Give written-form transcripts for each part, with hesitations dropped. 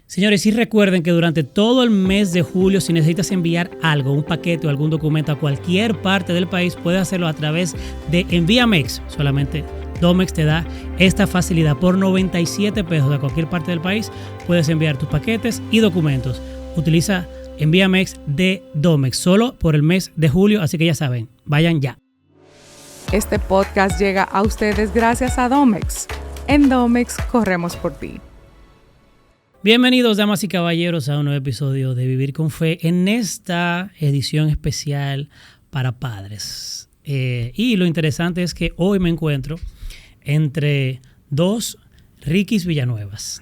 Señores, sí recuerden que durante todo el mes de julio, si necesitas enviar algo, un paquete o algún documento a cualquier parte del país, puedes hacerlo a través de Envíamex. Solamente Domex te da esta facilidad. Por 97 pesos a cualquier parte del país puedes enviar tus paquetes y documentos. Utiliza Envíamex de Domex solo por el mes de julio, así que ya saben, vayan ya. Este podcast llega a ustedes gracias a Domex. En Domex corremos por ti. Bienvenidos, damas y caballeros, a un nuevo episodio de Vivir con Fe en esta edición especial para padres. Y lo interesante es que hoy me encuentro entre dos Rickys Villanuevas.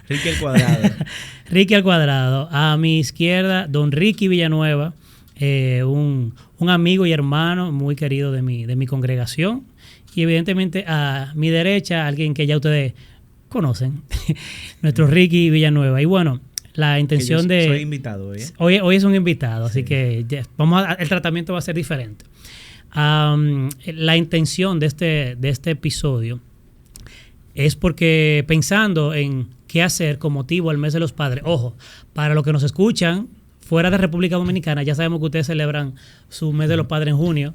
Ricky al cuadrado. Ricky al cuadrado. A mi izquierda, don Ricky Villanueva, un amigo y hermano muy querido de mi congregación. Y evidentemente a mi derecha, alguien que ya ustedes conocen, nuestro Ricky Villanueva. Y bueno, la intención de... Soy invitado, ¿eh? Hoy es un invitado, Sí. así que el tratamiento va a ser diferente. La intención de este episodio es porque pensando en qué hacer con motivo al mes de los padres. Ojo, para los que nos escuchan fuera de República Dominicana, ya sabemos que ustedes celebran su mes de los padres en junio.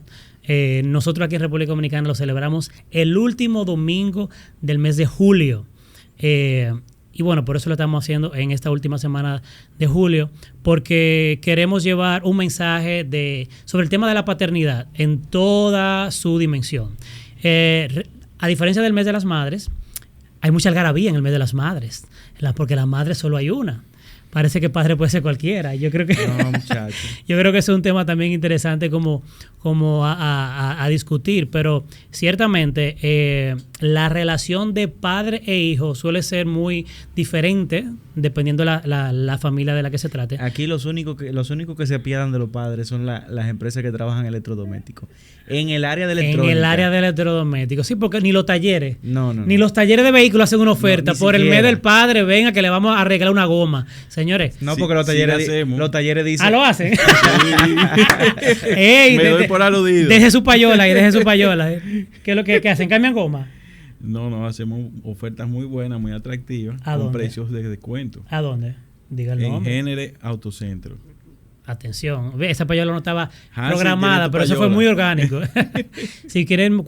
Nosotros aquí en República Dominicana lo celebramos el último domingo del mes de julio. Y bueno, por eso lo estamos haciendo en esta última semana de julio, porque queremos llevar un mensaje sobre el tema de la paternidad en toda su dimensión. A diferencia del mes de las madres, hay mucha algarabía en el mes de las madres, porque la madre solo hay una. Parece que padre puede ser cualquiera. Yo creo que No, muchacho. Yo creo que es un tema también interesante como a discutir, pero ciertamente la relación de padre e hijo suele ser muy diferente dependiendo la familia de la que se trate. Aquí los únicos que se apiadan de los padres son las empresas que trabajan electrodomésticos. En el área de electrónica. En el área de electrodomésticos. Sí, porque ni los talleres. Ni No. los talleres de vehículos hacen una oferta. Ni por el siquiera. mes del padre, venga que le vamos a arreglar una goma. Señores. No, porque los talleres dicen... Ah, lo hacen. Ey, Me doy por aludido. Deje su payola. ¿Qué es lo que hacen? ¿Cambian goma? No, hacemos ofertas muy buenas, muy atractivas, ¿A con dónde? precios de descuento. ¿A dónde? Diga el En nombre. Génere Autocentro. Atención, esa payola no estaba Ah, programada, sí, tiene tu pero eso fue payola. muy orgánico. Si quieren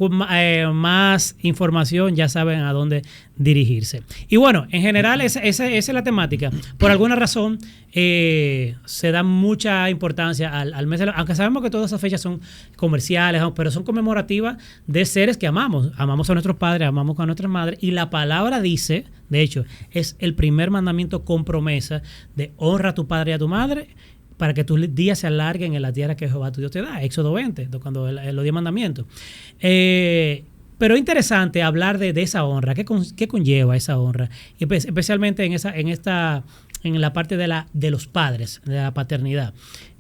más información, ya saben a dónde dirigirse. Y bueno, en general esa es la temática. Por alguna razón se da mucha importancia al mes, aunque sabemos que todas esas fechas son comerciales, pero son conmemorativas de seres que amamos. Amamos a nuestros padres, amamos a nuestras madres. Y la palabra dice, de hecho, es el primer mandamiento con promesa de honra a tu padre y a tu madre, para que tus días se alarguen en la tierra que Jehová tu Dios te da. Éxodo 20, cuando los 10 mandamientos. Pero es interesante hablar de esa honra. ¿Qué conlleva esa honra? Y especialmente en la parte de los padres, de la paternidad.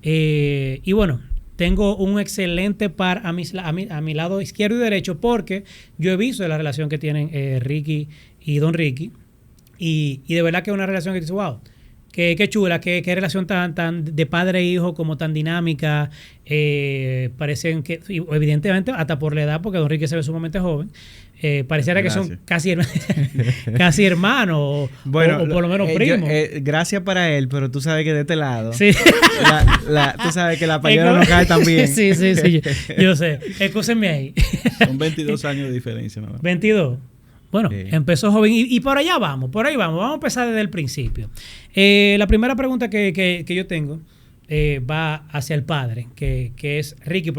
Y bueno, tengo un excelente par a mi lado izquierdo y derecho, porque yo he visto la relación que tienen Ricky y Don Ricky. Y de verdad que es una relación que dice, wow, qué chula, qué relación tan de padre e hijo, como tan dinámica. Parecen que, evidentemente, hasta por la edad, porque Don Ricky se ve sumamente joven, pareciera que son casi hermanos o por lo menos primos. Gracias para él, pero tú sabes que de este lado, Sí. tú sabes que la payola no cae tan bien. Sí, yo sé. Excúsenme ahí. Son 22 años de diferencia, ¿no? 22. Bueno, Sí. Empezó joven y por allá vamos, vamos a empezar desde el principio. La primera pregunta que yo tengo va hacia el padre, que es Ricky,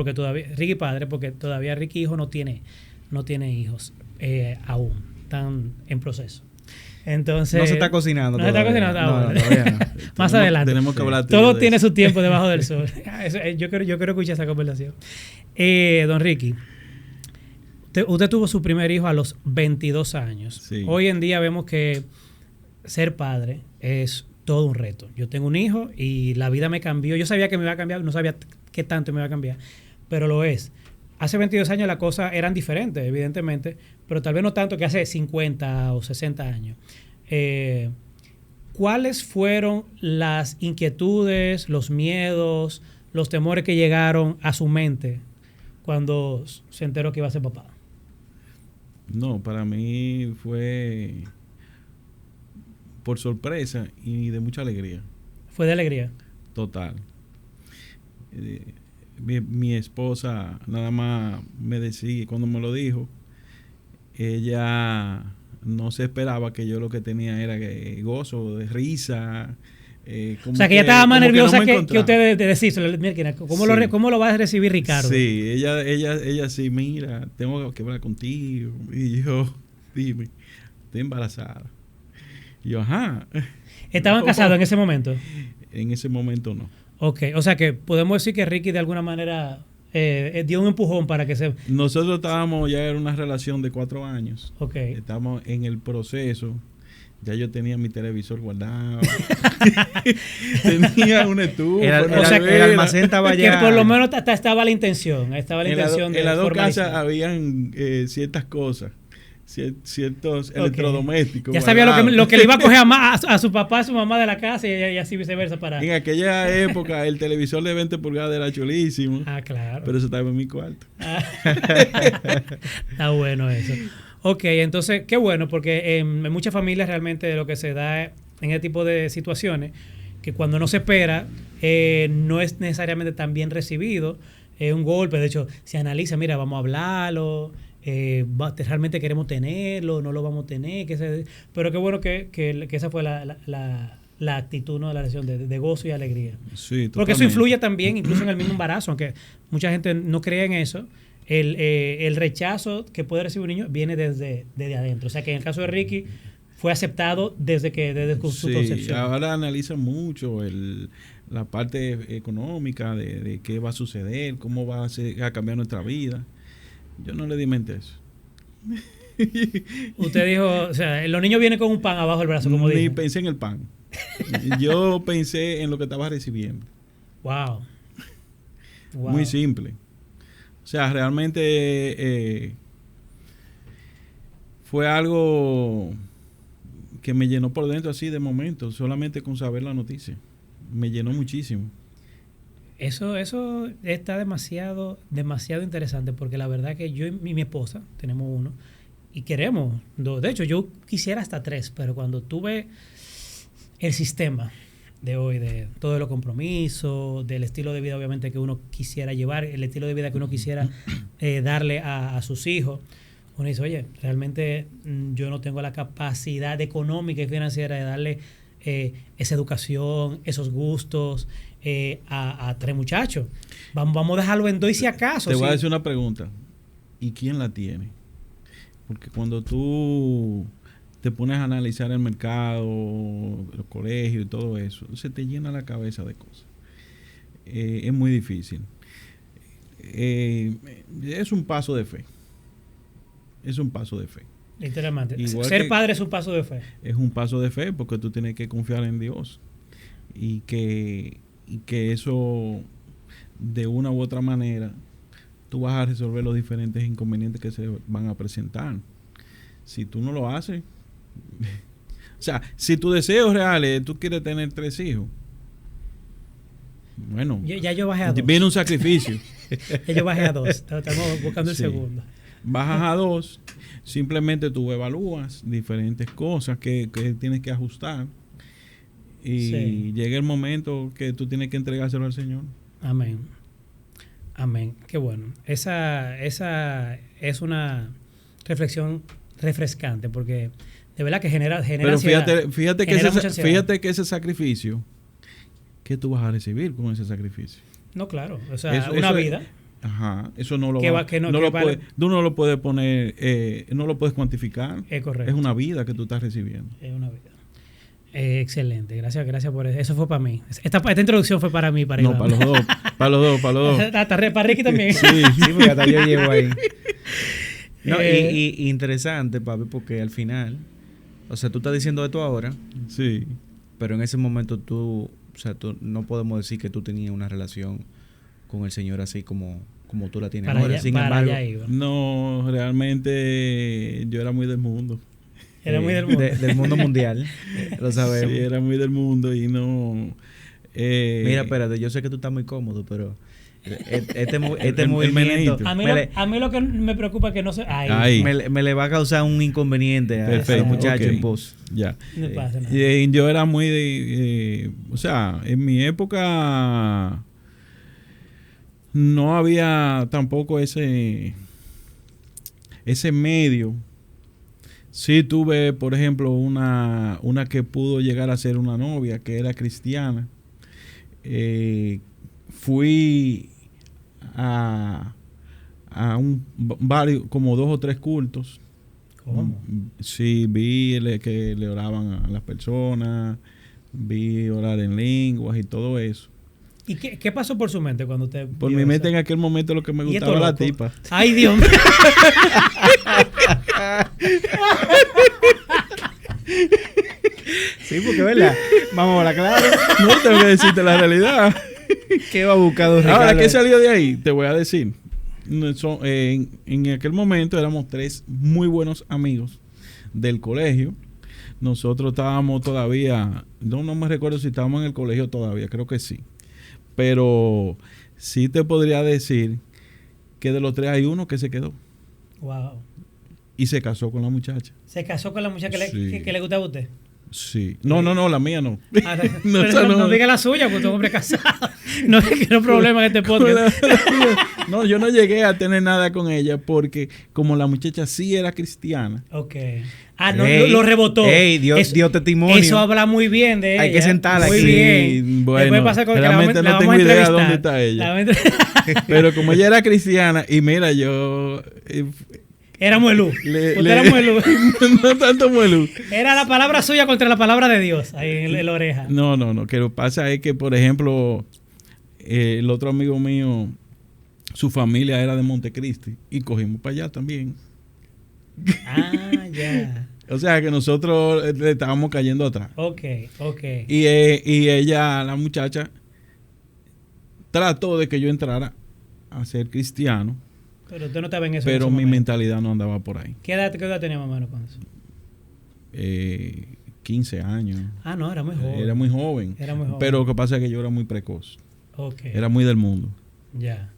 Ricky padre, porque todavía Ricky hijo no tiene hijos aún, están en proceso. Entonces, No se está cocinando. No se está cocinando ahora. Todavía no. Más adelante. Tenemos que hablar Todo de tiene eso. su tiempo debajo del sol. Yo quiero escuchar esa conversación. Don Ricky, usted tuvo su primer hijo a los 22 años. Sí. Hoy en día vemos que ser padre es todo un reto. Yo tengo un hijo y la vida me cambió. Yo sabía que me iba a cambiar, no sabía qué tanto me iba a cambiar, pero lo es. Hace 22 años las cosas eran diferentes, evidentemente, pero tal vez no tanto que hace 50 o 60 años. ¿Cuáles fueron las inquietudes, los miedos, los temores que llegaron a su mente cuando se enteró que iba a ser papá? No, para mí fue por sorpresa y de mucha alegría. Fue de alegría. Total. Mi esposa nada más me decía, cuando me lo dijo, ella no se esperaba que yo lo que tenía era gozo, de risa. O sea, que ella estaba más nerviosa no que usted de decírselo. Mira, ¿cómo lo va a recibir Ricardo? Sí, ella sí, mira, tengo que hablar contigo. Y yo, dime, estoy embarazada. Y yo, ajá. ¿Estaban casados en ese momento? En ese momento no. Ok, o sea que podemos decir que Ricky de alguna manera dio un empujón para que se... Nosotros estábamos ya en una relación de 4 años. Ok. Estamos en el proceso. Ya yo tenía mi televisor guardado. Tenía un estufa. O sea, que el almacén estaba ya... Que por lo menos hasta estaba la intención. Estaba la intención en las dos formalizar. casas habían ciertas cosas. Ciertos electrodomésticos. Ya sabía lo que le iba a coger a su papá, a su mamá de la casa y así viceversa. En aquella época el televisor de 20 pulgadas era chulísimo. Ah, claro. Pero eso estaba en mi cuarto. Está bueno eso. Ok, entonces, qué bueno, porque en muchas familias realmente lo que se da en este tipo de situaciones, que cuando no se espera, no es necesariamente tan bien recibido, es un golpe. De hecho, se analiza, mira, vamos a hablarlo, realmente queremos tenerlo, no lo vamos a tener, pero qué bueno que esa fue la actitud, ¿no? De la relación de gozo y alegría. Sí, porque eso influye también, incluso en el mismo embarazo, aunque mucha gente no cree en eso. El rechazo que puede recibir un niño viene desde adentro. O sea que en el caso de Ricky fue aceptado desde su concepción. Ahora analiza mucho la parte económica de qué va a suceder, cómo va a cambiar nuestra vida. Yo no le di mente a eso. Usted dijo, o sea, los niños vienen con un pan abajo del brazo, como Ni dijo. pensé en el pan. Yo pensé en lo que estaba recibiendo. Wow. Muy simple. O sea, realmente fue algo que me llenó por dentro así de momento, solamente con saber la noticia. Me llenó muchísimo. Eso está demasiado interesante, porque la verdad que yo y mi esposa tenemos uno y queremos 2. De hecho, yo quisiera hasta 3, pero cuando tuve el sistema de hoy, de todo los compromisos, del estilo de vida obviamente que uno quisiera llevar, el estilo de vida que uno quisiera darle a sus hijos, uno dice, oye, realmente yo no tengo la capacidad económica y financiera de darle esa educación, esos gustos a 3 muchachos. Vamos a dejarlo en 2 y si acaso. Te voy a decir una pregunta. ¿Y quién la tiene? Porque cuando tú te pones a analizar el mercado, los colegios y todo eso, se te llena la cabeza de cosas. Es muy difícil. Es un paso de fe. Es un paso de fe. Literalmente. Igual Ser padre es un paso de fe. Es un paso de fe porque tú tienes que confiar en Dios. Y que eso, de una u otra manera, tú vas a resolver los diferentes inconvenientes que se van a presentar. Si tú no lo haces... O sea, si tu deseo real es, tú quieres tener 3 hijos, bueno, ya yo bajé a 2. Viene un sacrificio. Ya yo bajé a 2. Estamos buscando el segundo. Bajas a 2, simplemente tú evalúas diferentes cosas que tienes que ajustar y llega el momento que tú tienes que entregárselo al Señor. Amén. Amén. Qué bueno. Esa es una reflexión refrescante, porque de verdad que genera pero ansiedad. Fíjate que ese sacrificio, ¿qué tú vas a recibir con ese sacrificio? No, claro. O sea, una vida. Ajá. Eso no lo tú no lo puedes poner, no lo puedes cuantificar. Es correcto. Es una vida que tú estás recibiendo. Es una vida. Excelente. Gracias por eso. Eso fue para mí. Esta introducción fue para mí. Para no, para los dos. Para los dos. Hasta para Ricky también. Sí, porque hasta yo llevo ahí. No, y interesante, papi, porque al final, o sea, tú estás diciendo esto ahora, sí, pero en ese momento tú no podemos decir que tú tenías una relación con el Señor así como tú la tienes ahora. Sin embargo, no, realmente yo era muy del mundo. Era muy del mundo. Del mundo mundial, lo sabemos. Sí, era muy del mundo y no... Mira, espérate, yo sé que tú estás muy cómodo, pero Este movimiento a mí lo que me preocupa es que no se... Me le va a causar un inconveniente a ese muchacho en pos. Ya. No pasa nada. Yo era muy o sea, en mi época no había tampoco ese medio. Sí tuve, por ejemplo, una que pudo llegar a ser una novia, que era cristiana. Fui a varios, como 2 o 3 cultos. ¿Cómo? Sí, vi que le oraban a las personas, vi orar en lenguas y todo eso. ¿Y qué pasó por su mente cuando usted... Por mi mente en aquel momento lo que me gustaba era la tipa. ¡Ay, Dios mío! Sí, porque verdad, vamos a hablar claro. No tengo que decirte la realidad. ¿Qué va a buscar? Ahora, ¿qué salió de ahí? Te voy a decir. En aquel momento éramos 3 muy buenos amigos del colegio. Nosotros estábamos todavía, no me recuerdo si estábamos en el colegio todavía, creo que sí. Pero sí te podría decir que de los 3 hay uno que se quedó. Wow. Y se casó con la muchacha. ¿Se casó con la muchacha que le gustaba a usted? Sí. No, la mía no. No diga la suya, porque usted es un hombre casado. No es que no problema en este podcast. No, yo no llegué a tener nada con ella porque como la muchacha sí era cristiana. Ok. No, lo rebotó. Dio testimonio. Eso habla muy bien de ella. Hay que sentarla muy aquí. Bien. Bueno, después pasa con realmente no tengo idea de dónde está ella. Pero como ella era cristiana, y mira, yo... Era muelú. Usted era muelú. No tanto muelú. Era la palabra suya contra la palabra de Dios ahí en la oreja. No. Que lo que pasa es que, por ejemplo, el otro amigo mío, su familia era de Montecristi y cogimos para allá también. Ya. O sea que nosotros le estábamos cayendo atrás. Ok. Y ella, la muchacha, trató de que yo entrara a ser cristiano. Pero usted no estaba en eso. Pero mi mentalidad no andaba por ahí. ¿Qué edad tenía más o menos con eso? 15 años. No, era muy joven. Era muy joven. Pero lo que pasa es que yo era muy precoz. Okay. Era muy del mundo. Ya.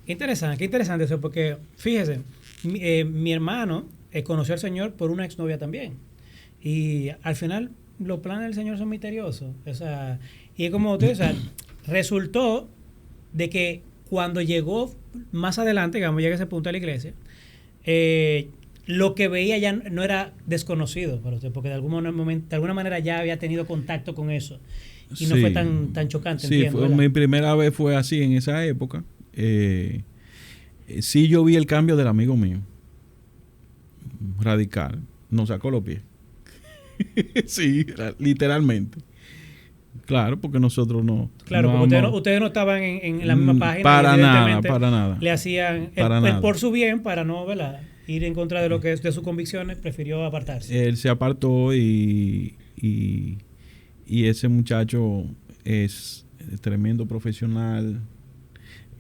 Qué interesante eso, porque fíjese, mi hermano conoció al Señor por una exnovia también. Y al final los planes del Señor son misteriosos. O sea, y es como usted, o sea, resultó de que cuando llegó más adelante, digamos, llega a ese punto de la iglesia, lo que veía ya no era desconocido para usted, porque de alguna manera ya había tenido contacto con eso. Y no fue tan chocante, sí, entiendo. Mi primera vez fue así en esa época. Sí, yo vi el cambio del amigo mío. Radical. Nos sacó los pies. Sí, literalmente. Claro, porque nosotros no... Claro, porque ustedes no estaban en la misma página. Para nada. Le hacían por su bien, para no, ¿verdad?, ir en contra de lo que es de sus convicciones, prefirió apartarse. Él se apartó y ese muchacho es tremendo profesional.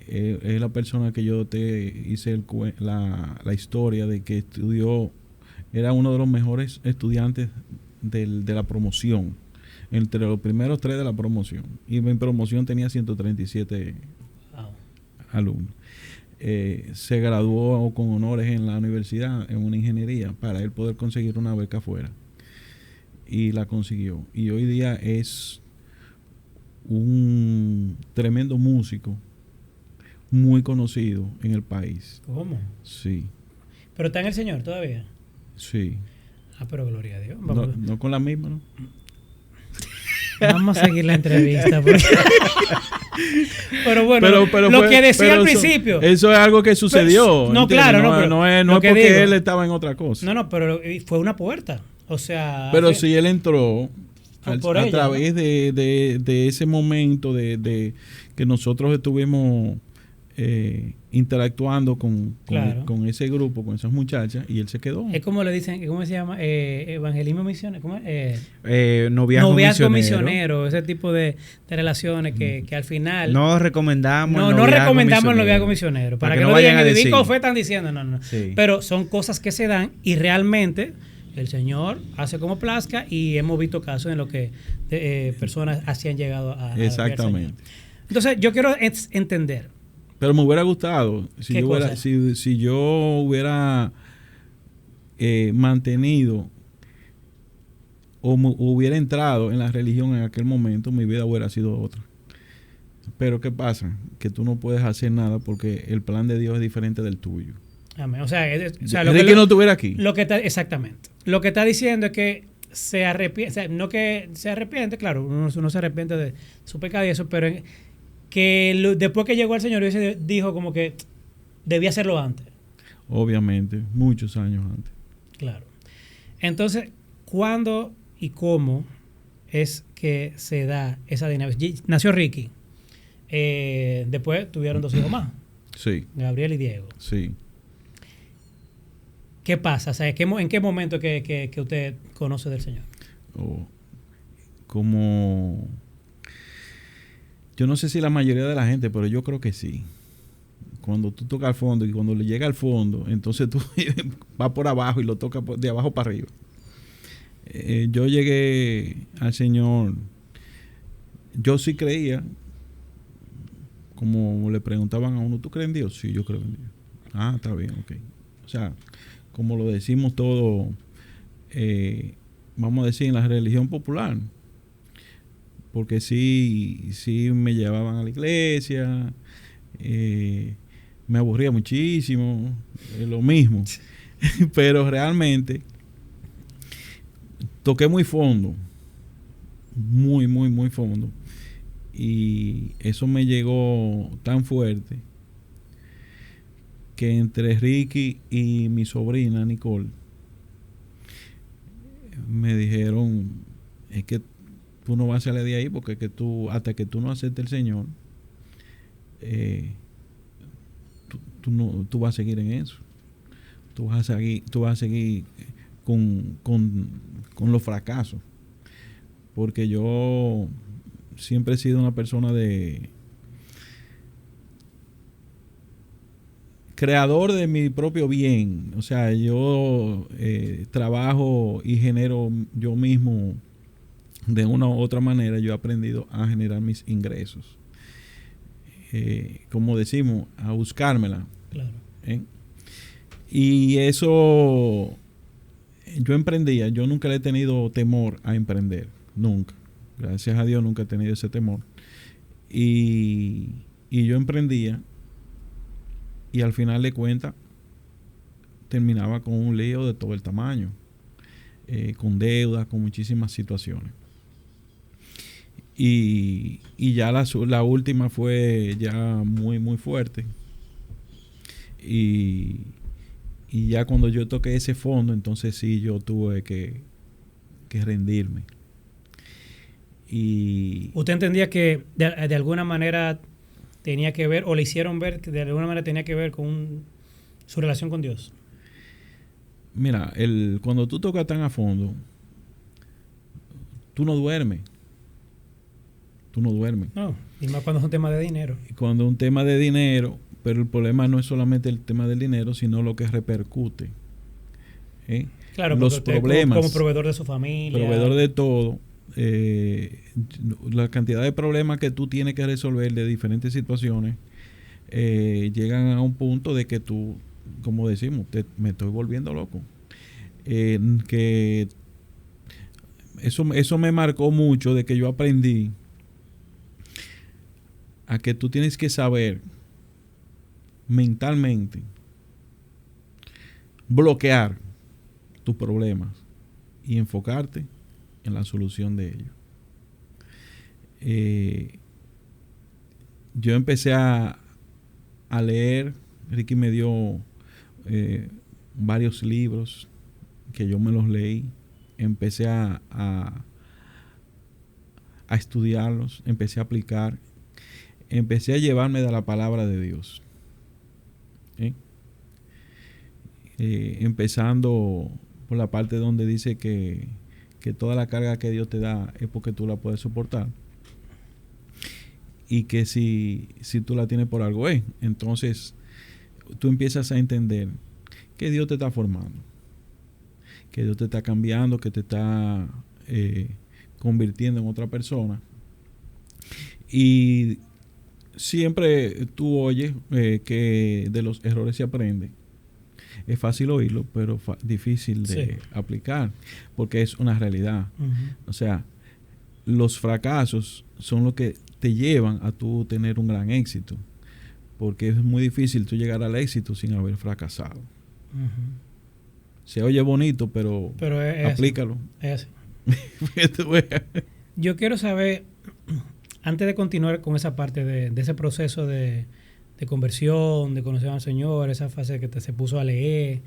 Es la persona que yo te hice la historia de que estudió, era uno de los mejores estudiantes de la promoción, entre los primeros 3 de la promoción. Y mi promoción tenía 137 alumnos. Se graduó con honores en la universidad, en una ingeniería, para él poder conseguir una beca afuera. Y la consiguió. Y hoy día es un tremendo músico, muy conocido en el país. ¿Cómo? Sí. ¿Pero está en el Señor todavía? Sí. Pero gloria a Dios. No con la misma, ¿no? Vamos a seguir la entrevista. Pero bueno, lo que decía al principio. Eso es algo que sucedió. No, claro, no es porque él estaba en otra cosa. No, pero fue una puerta. O sea. Pero si él entró a través, ¿no?, de ese momento de que nosotros estuvimos interactuando con ese grupo, con esas muchachas, y él se quedó. Es como le dicen, ¿cómo se llama? Evangelismo misionero. ¿Cómo es? Noviazgo misionero. Ese tipo de relaciones que al final... No recomendamos el noviazgo misionero. Para que no vayan a decir que están diciendo. No. Sí. Pero son cosas que se dan y realmente el Señor hace como plazca, y hemos visto casos en los que personas así han llegado a... Exactamente. Entonces, yo quiero entender. Pero me hubiera gustado si yo hubiera mantenido o hubiera entrado en la religión en aquel momento, mi vida hubiera sido otra. Pero ¿qué pasa? Que tú no puedes hacer nada porque el plan de Dios es diferente del tuyo. Amén. O sea, lo que no estuviera aquí. Exactamente. Lo que está diciendo es que se arrepiente, o sea, no que se arrepiente, claro, uno se arrepiente de su pecado y eso, pero que después que llegó el Señor, dijo como que debía hacerlo antes. Obviamente, muchos años antes. Claro. Entonces, ¿cuándo y cómo es que se da esa dinámica? Nació Ricky. Después tuvieron 2 hijos más. Sí. Gabriel y Diego. Sí. ¿Qué pasa? O sea, ¿en qué momento que usted conoce del Señor? Como... Yo no sé si la mayoría de la gente, pero yo creo que sí. Cuando tú tocas al fondo y cuando le llega al fondo, entonces tú vas por abajo y lo tocas de abajo para arriba. Yo llegué al Señor, yo sí creía, como le preguntaban a uno, ¿tú crees en Dios? Sí, yo creo en Dios. Ah, está bien, ok. O sea, como lo decimos todo, vamos a decir, en la religión popular. Porque sí me llevaban a la iglesia, me aburría muchísimo, lo mismo. Pero realmente toqué muy fondo, muy, muy, muy fondo. Y eso me llegó tan fuerte que entre Ricky y mi sobrina Nicole me dijeron, es que tú no vas a salir de ahí porque es que hasta que tú no aceptes el Señor, tú vas a seguir en eso. Tú vas a seguir con los fracasos. Porque yo siempre he sido una persona creador de mi propio bien. O sea, yo trabajo y genero yo mismo. De una u otra manera yo he aprendido a generar mis ingresos. Como decimos, a buscármela. Claro. Y eso, yo emprendía. Yo nunca le he tenido temor a emprender. Nunca. Gracias a Dios nunca he tenido ese temor. Y yo emprendía. Y al final de cuentas, terminaba con un lío de todo el tamaño. Con deudas, con muchísimas situaciones. Y ya la última fue ya muy, muy fuerte. Y ya cuando yo toqué ese fondo, entonces sí yo tuve que rendirme. Y ¿usted entendía que de alguna manera tenía que ver, o le hicieron ver que de alguna manera tenía que ver con su relación con Dios? Mira, cuando tú tocas tan a fondo, tú no duermes. No, y más cuando es un tema de dinero. Cuando es un tema de dinero, pero el problema no es solamente el tema del dinero, sino lo que repercute. Claro, los problemas. Como proveedor de su familia. Proveedor de todo. La cantidad de problemas que tú tienes que resolver de diferentes situaciones llegan a un punto de que tú, como decimos, me estoy volviendo loco. Que eso me marcó mucho, de que yo aprendí a que tú tienes que saber mentalmente bloquear tus problemas y enfocarte en la solución de ellos. Yo empecé a leer. Ricky me dio varios libros que yo me los leí. Empecé a estudiarlos, empecé a aplicar, empecé a llevarme de la palabra de Dios. Empezando por la parte donde dice que toda la carga que Dios te da es porque tú la puedes soportar. Y que si tú la tienes por algo es. Entonces, tú empiezas a entender que Dios te está formando. Que Dios te está cambiando, que te está convirtiendo en otra persona. Y siempre tú oyes que de los errores se aprende. Es fácil oírlo, pero difícil de aplicar, porque es una realidad. O sea, los fracasos son lo que te llevan a tú tener un gran éxito, porque es muy difícil tú llegar al éxito sin haber fracasado. Se oye bonito, pero aplícalo. Es Yo quiero saber, antes de continuar con esa parte de ese proceso de conversión, de conocer al Señor, esa fase que se puso a leer,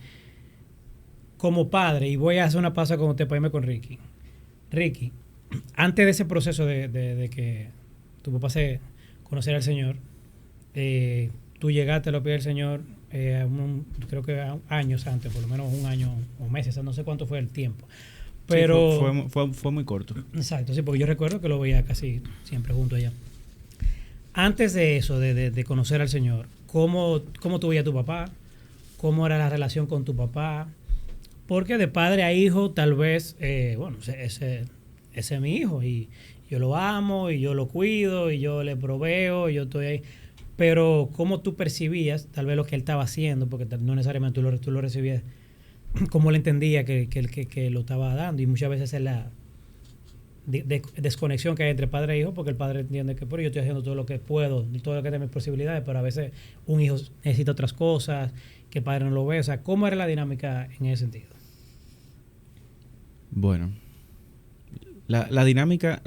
como padre, y voy a hacer una pausa con usted para irme con Ricky. Ricky, antes de ese proceso de que tu papá se conociera al Señor, tú llegaste a los pies del Señor, creo que años antes, por lo menos un año o meses, no sé cuánto fue el tiempo. Pero sí, fue muy corto. Exacto, sí, porque yo recuerdo que lo veía casi siempre junto allá. Antes de eso, de conocer al Señor, ¿cómo tú veías a tu papá? ¿Cómo era la relación con tu papá? Porque de padre a hijo, tal vez, ese es mi hijo y yo lo amo y yo lo cuido y yo le proveo y yo estoy ahí. Pero ¿cómo tú percibías tal vez lo que él estaba haciendo? Porque no necesariamente tú lo recibías como él entendía que lo estaba dando. Y muchas veces es la desconexión que hay entre padre e hijo, porque el padre entiende que yo estoy haciendo todo lo que puedo, todo lo que tengo mis posibilidades, pero a veces un hijo necesita otras cosas que el padre no lo ve. O sea, ¿cómo era la dinámica en ese sentido? Bueno, la dinámica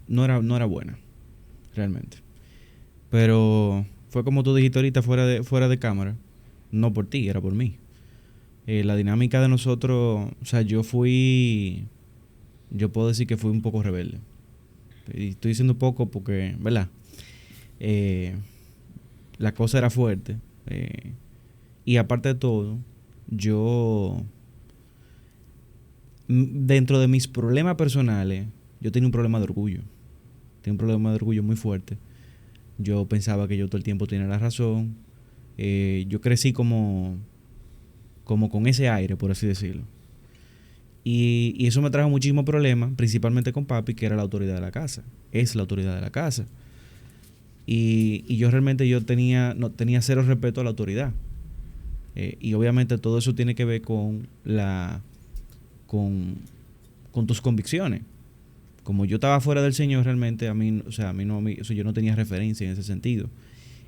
no era buena, realmente. Pero fue como tú dijiste ahorita fuera de cámara, no por ti, era por mí. La dinámica de nosotros, o sea, yo puedo decir que fui un poco rebelde. Y estoy diciendo poco porque, ¿verdad? La cosa era fuerte. Y aparte de todo, yo, dentro de mis problemas personales, yo tenía un problema de orgullo. Tenía un problema de orgullo muy fuerte. Yo pensaba que yo todo el tiempo tenía la razón. Yo crecí como con ese aire, por así decirlo. Y eso me trajo muchísimos problemas, principalmente con papi, que era la autoridad de la casa. Es la autoridad de la casa. Y yo realmente tenía cero respeto a la autoridad. Y obviamente todo eso tiene que ver con tus convicciones. Como yo estaba fuera del Señor, realmente yo no tenía referencia en ese sentido.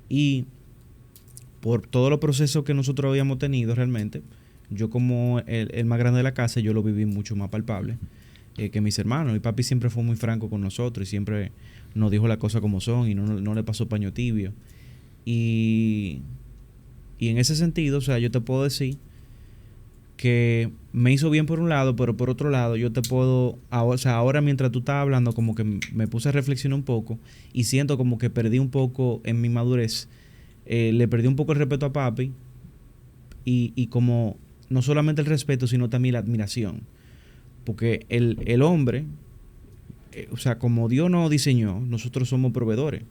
Y por todos los procesos que nosotros habíamos tenido realmente, yo como el más grande de la casa, yo lo viví mucho más palpable que mis hermanos. Mi papi siempre fue muy franco con nosotros y siempre nos dijo las cosas como son y no le pasó paño tibio. Y en ese sentido, o sea, yo te puedo decir que me hizo bien por un lado, pero por otro lado yo te puedo, ahora mientras tú estabas hablando, como que me puse a reflexionar un poco y siento como que perdí un poco en mi madurez, le perdí un poco el respeto a papi y como no solamente el respeto, sino también la admiración, porque el hombre, o sea, como Dios nos diseñó, nosotros somos proveedores.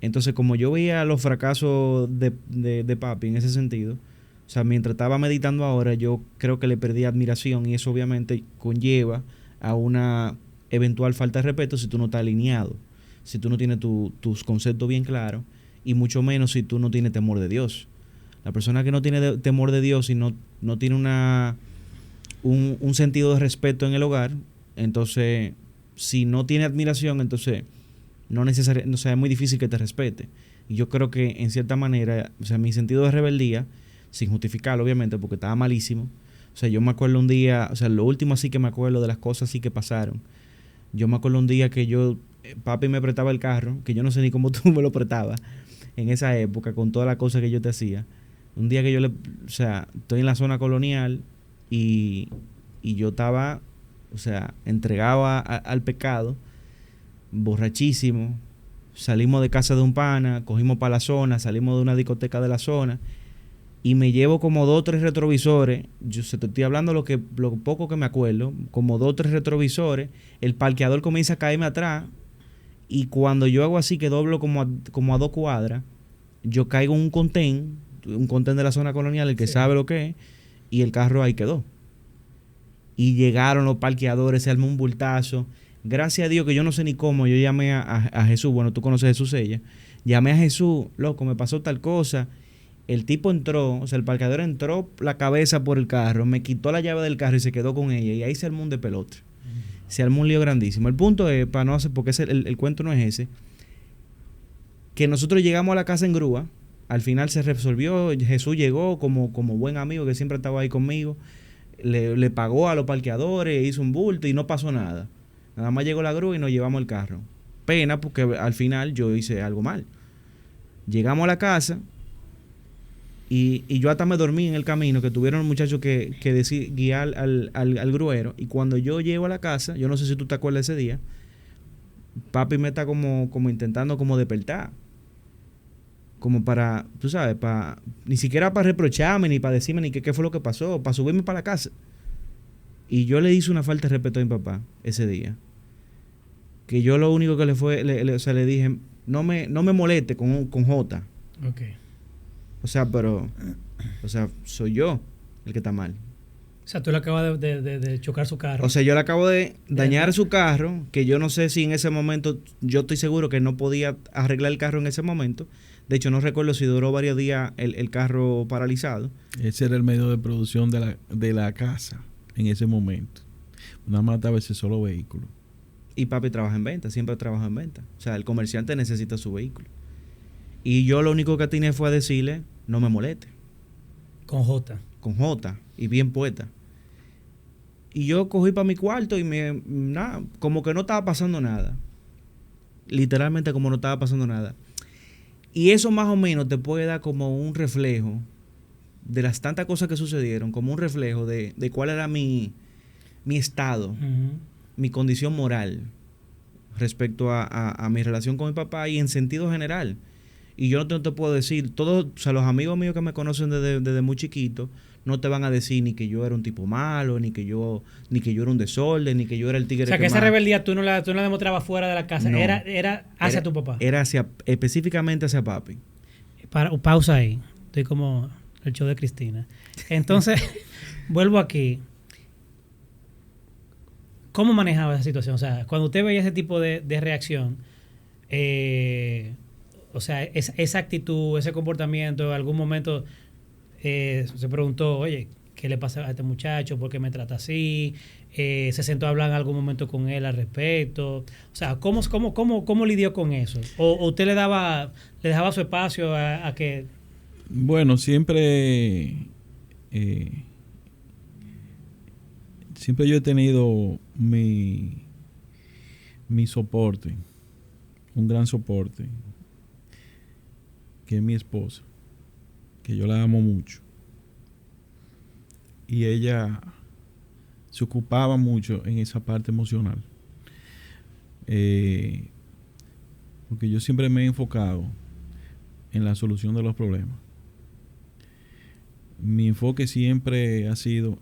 Entonces, como yo veía los fracasos de papi en ese sentido, o sea, mientras estaba meditando ahora, yo creo que le perdí admiración y eso obviamente conlleva a una eventual falta de respeto si tú no estás alineado, si tú no tienes tus conceptos bien claros y mucho menos si tú no tienes temor de Dios. La persona que no tiene temor de Dios y no tiene un sentido de respeto en el hogar, entonces, si no tiene admiración, entonces o sea, es muy difícil que te respete. Y yo creo que en cierta manera, o sea, mi sentido de rebeldía, sin justificarlo obviamente porque estaba malísimo, o sea, yo me acuerdo un día, o sea, lo último así que me acuerdo de las cosas así que pasaron, yo me acuerdo un día que papi me prestaba el carro, que yo no sé ni cómo tú me lo prestabas en esa época, con todas las cosas que yo te hacía. Un día que o sea, estoy en la zona colonial y yo estaba, o sea, entregado al pecado, borrachísimo. Salimos de casa de un pana, cogimos para la zona, salimos de una discoteca de la zona y me llevo como 2 o 3 retrovisores. Yo te estoy hablando lo poco que me acuerdo, como 2 o 3 retrovisores. El parqueador comienza a caerme atrás y cuando yo hago así que doblo como a 2 cuadras, yo caigo en un contén de la zona colonial, el que sabe lo que es, y el carro ahí quedó. Y llegaron los parqueadores, se armó un bultazo, Gracias a Dios que yo no sé ni cómo, yo llamé a Jesús, bueno, tú conoces a Jesús ella, llamé a Jesús, loco, me pasó tal cosa, el tipo entró, o sea, el parqueador entró la cabeza por el carro, me quitó la llave del carro y se quedó con ella, y ahí se armó un despelote, se armó un lío grandísimo. El punto es, para no hacer, porque el cuento no es ese, que nosotros llegamos a la casa en grúa, al final se resolvió, Jesús llegó como buen amigo que siempre estaba ahí conmigo, le pagó a los parqueadores, hizo un bulto y no pasó nada. Nada más llegó la grúa y nos llevamos el carro. Pena porque al final yo hice algo mal. Llegamos a la casa y yo hasta me dormí en el camino, que tuvieron muchachos que guiar al gruero. Y cuando yo llego a la casa, yo no sé si tú te acuerdas de ese día, papi me está como intentando como despertar. Como para, tú sabes, ni siquiera para reprocharme, ni para decirme ni qué fue lo que pasó, para subirme para la casa. Y yo le hice una falta de respeto a mi papá ese día. Que yo lo único que le dije, no me moleste con J. Ok. O sea, soy yo el que está mal. O sea, tú le acabas de chocar su carro. O sea, yo le acabo de dañar su carro, que yo no sé si en ese momento, yo estoy seguro que no podía arreglar el carro en ese momento. De hecho, no recuerdo si duró varios días el carro paralizado. Ese era el medio de producción de la casa en ese momento. Nada más estaba ese solo vehículo. Y papi trabaja en venta, siempre trabaja en venta. O sea, el comerciante necesita su vehículo. Y yo lo único que atiné fue a decirle, no me moleste. Con J. Con J, y bien puesta. Y yo cogí para mi cuarto y como que no estaba pasando nada. Literalmente como no estaba pasando nada. Y eso más o menos te puede dar como un reflejo de las tantas cosas que sucedieron, como un reflejo de cuál era mi estado, mi condición moral respecto a mi relación con mi papá y en sentido general. Y yo no te puedo decir, todos, o sea, los amigos míos que me conocen desde muy chiquito, no te van a decir ni que yo era un tipo malo, ni que yo era un desorden, ni que yo era el tigre. O sea, que esa rebeldía tú no la demostrabas fuera de la casa, no, era hacia tu papá. Era específicamente hacia papi. Pausa ahí. Estoy como el show de Cristina. Entonces, vuelvo aquí. ¿Cómo manejaba esa situación? O sea, cuando usted veía ese tipo de reacción, o sea, esa actitud, ese comportamiento, en algún momento se preguntó, oye, ¿qué le pasa a este muchacho? ¿Por qué me trata así? Se sentó a hablar en algún momento con él al respecto. O sea, ¿cómo lidió con eso? ¿O usted le dejaba su espacio a que...? Bueno, siempre yo he tenido mi soporte, un gran soporte, que es mi esposa, que yo la amo mucho. Y ella se ocupaba mucho en esa parte emocional. Porque yo siempre me he enfocado en la solución de los problemas. Mi enfoque siempre ha sido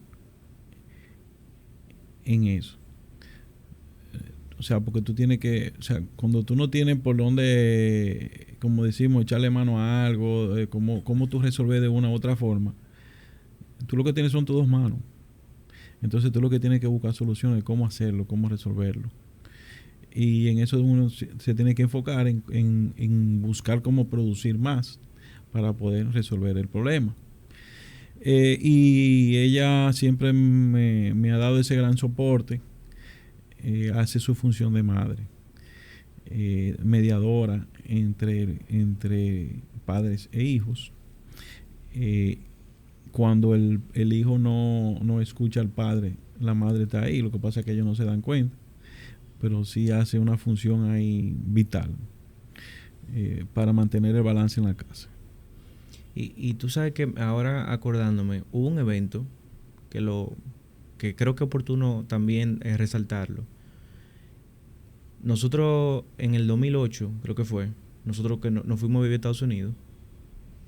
en eso. O sea, porque tú tienes que, o sea, cuando tú no tienes por dónde, como decimos, echarle mano a algo, cómo tú resolver de una u otra forma, tú lo que tienes son tus dos manos. Entonces tú lo que tienes que buscar soluciones, cómo hacerlo, cómo resolverlo. Y en eso uno se tiene que enfocar en buscar cómo producir más para poder resolver el problema. Y ella siempre me ha dado ese gran soporte. Hace su función de madre, mediadora entre padres e hijos. Cuando el hijo no escucha al padre, la madre está ahí. Lo que pasa es que ellos no se dan cuenta, pero sí hace una función ahí vital para mantener el balance en la casa. Y tú sabes que ahora acordándome, hubo un evento que creo que es oportuno también resaltarlo. Nosotros en el 2008, creo que fue, nosotros que nos fuimos a vivir a Estados Unidos,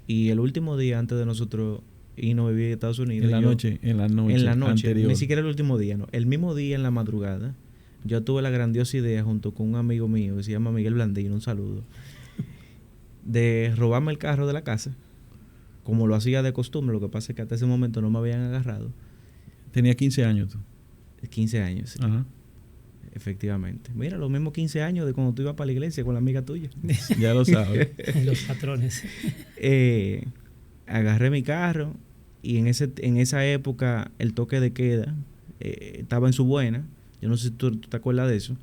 y el último día antes de nosotros irnos a vivir a Estados Unidos, en la noche anterior. Ni siquiera el último día, no, el mismo día en la madrugada, yo tuve la grandiosa idea junto con un amigo mío que se llama Miguel Blandino, un saludo, de robarme el carro de la casa, como lo hacía de costumbre. Lo que pasa es que hasta ese momento no me habían agarrado. Tenía 15 años tú. 15 años. Ajá. Efectivamente. Mira, los mismos 15 años de cuando tú ibas para la iglesia con la amiga tuya. Ya lo sabes. Los patrones. Agarré mi carro y en esa época el toque de queda estaba en su buena. Yo no sé si tú te acuerdas de eso,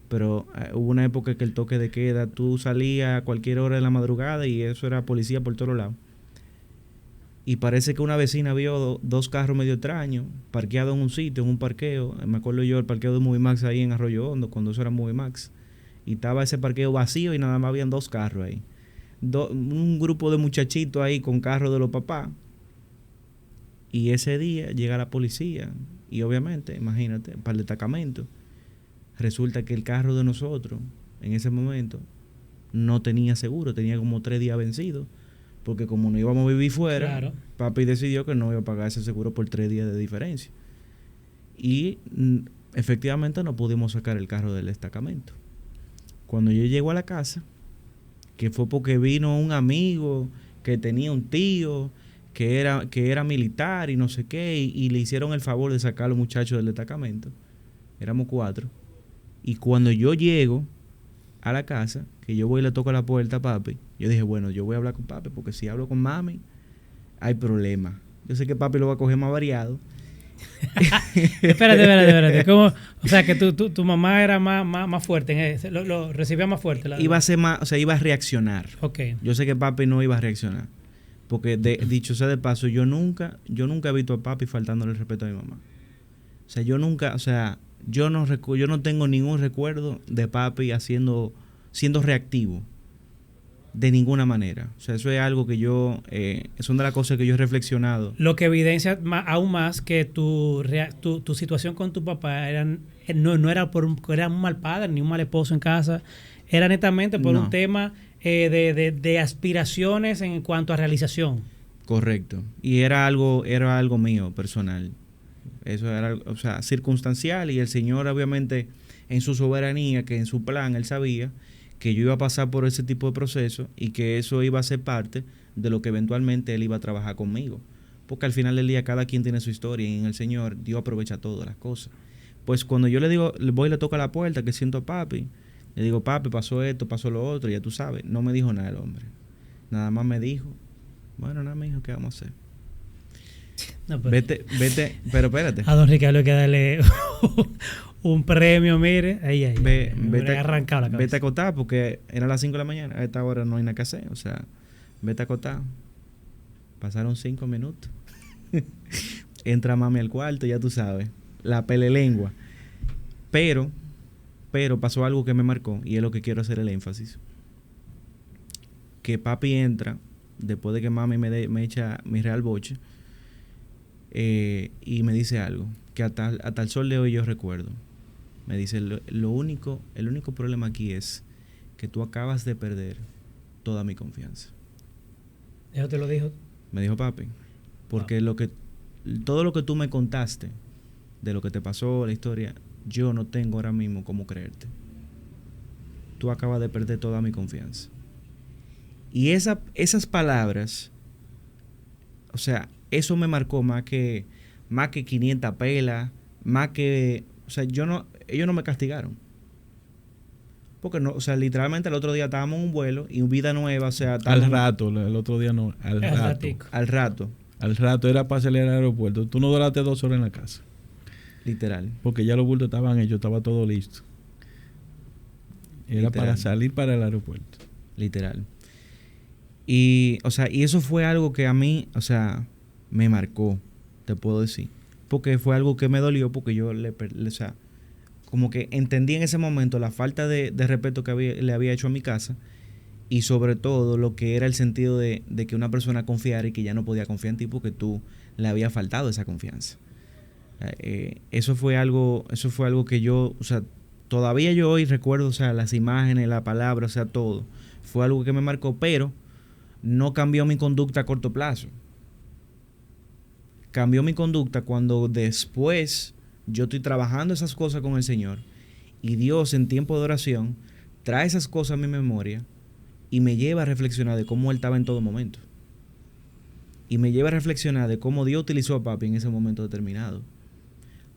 pero hubo una época que el toque de queda, tú salías a cualquier hora de la madrugada y eso era policía por todos lados. Y parece que una vecina vio dos carros medio extraños parqueados en un sitio, en un parqueo. Me acuerdo yo el parqueo de Movimax ahí en Arroyo Hondo, cuando eso era Movimax. Y estaba ese parqueo vacío y nada más habían 2 carros ahí. Un grupo de muchachitos ahí con carros de los papás. Y ese día llega la policía. Y obviamente, imagínate, para el destacamento. Resulta que el carro de nosotros, en ese momento, no tenía seguro. Tenía como 3 días vencidos. Porque como no íbamos a vivir fuera, claro, papi decidió que no iba a pagar ese seguro por 3 días de diferencia. Y efectivamente no pudimos sacar el carro del destacamento. Cuando yo llego a la casa, que fue porque vino un amigo que tenía un tío que era militar y no sé qué, y le hicieron el favor de sacar a los muchachos del destacamento. Éramos 4. Y cuando yo llego a la casa, que yo voy y le toco la puerta a papi, yo dije, bueno, yo voy a hablar con papi, porque si hablo con mami, hay problema. Yo sé que papi lo va a coger más variado. Espérate. ¿Cómo? O sea, que tu mamá era más fuerte, lo recibía más fuerte. Iba a ser más, o sea, iba a reaccionar. Okay. Yo sé que papi no iba a reaccionar. Porque dicho sea de paso, yo nunca he visto a papi faltándole el respeto a mi mamá. O sea, yo no tengo ningún recuerdo de papi siendo reactivo de ninguna manera. O sea, eso es algo que es una de las cosas que yo he reflexionado. Lo que evidencia aún más que tu situación con tu papá no era era un mal padre ni un mal esposo en casa, era netamente por un tema de aspiraciones en cuanto a realización. Correcto. Y era algo mío, personal. Eso era, o sea, circunstancial, y el Señor obviamente en su soberanía, que en su plan Él sabía que yo iba a pasar por ese tipo de proceso y que eso iba a ser parte de lo que eventualmente Él iba a trabajar conmigo. Porque al final del día cada quien tiene su historia y en el Señor Dios aprovecha todas las cosas. Pues cuando yo le digo, voy y le toco a la puerta, que siento a papi, le digo, papi, pasó esto, pasó lo otro, ya tú sabes. No me dijo nada el hombre. Nada más me dijo, bueno, nada, mijo, ¿qué vamos a hacer? No, pero vete, pero espérate. A don Ricardo hay que darle un premio, mire. Vete arrancado la cabeza. Vete a acotar porque era las 5 de la mañana. A esta hora no hay nada que hacer. O sea, vete a acotar. Pasaron 5 minutos. Entra mami al cuarto, ya tú sabes. La pelelengua. Pero pasó algo que me marcó y es lo que quiero hacer el énfasis. Que papi entra después de que mami me echa mi real boche. Y me dice algo que hasta el sol de hoy yo recuerdo. Me dice, el único problema aquí es que tú acabas de perder toda mi confianza. ¿Eso te lo dijo? Me dijo papi, porque todo lo que tú me contaste de lo que te pasó, la historia, yo no tengo ahora mismo cómo creerte. Tú acabas de perder toda mi confianza. Y esas palabras, o sea, eso me marcó más que 500 pelas, más que, o sea, ellos no me castigaron. Porque no, o sea, literalmente el otro día estábamos en un vuelo y vida nueva, o sea, al rato, el otro día no, al rato era para salir al aeropuerto. Tú no duraste 2 horas en la casa. Literal. Porque ya los bultos estaban hechos, estaba todo listo. Era literal. Para salir para el aeropuerto. Literal. Y, o sea, y eso fue algo que a mí, o sea, me marcó, te puedo decir. Porque fue algo que me dolió porque yo o sea, como que entendí en ese momento la falta de respeto que le había hecho a mi casa y sobre todo lo que era el sentido de que una persona confiara y que ya no podía confiar en ti porque tú le había faltado esa confianza. Eso fue algo que yo, o sea, todavía yo hoy recuerdo, o sea, las imágenes, la palabra, o sea, todo. Fue algo que me marcó, pero no cambió mi conducta a corto plazo. Cambió mi conducta cuando después yo estoy trabajando esas cosas con el Señor y Dios en tiempo de oración trae esas cosas a mi memoria y me lleva a reflexionar de cómo Él estaba en todo momento. Y me lleva a reflexionar de cómo Dios utilizó a papi en ese momento determinado.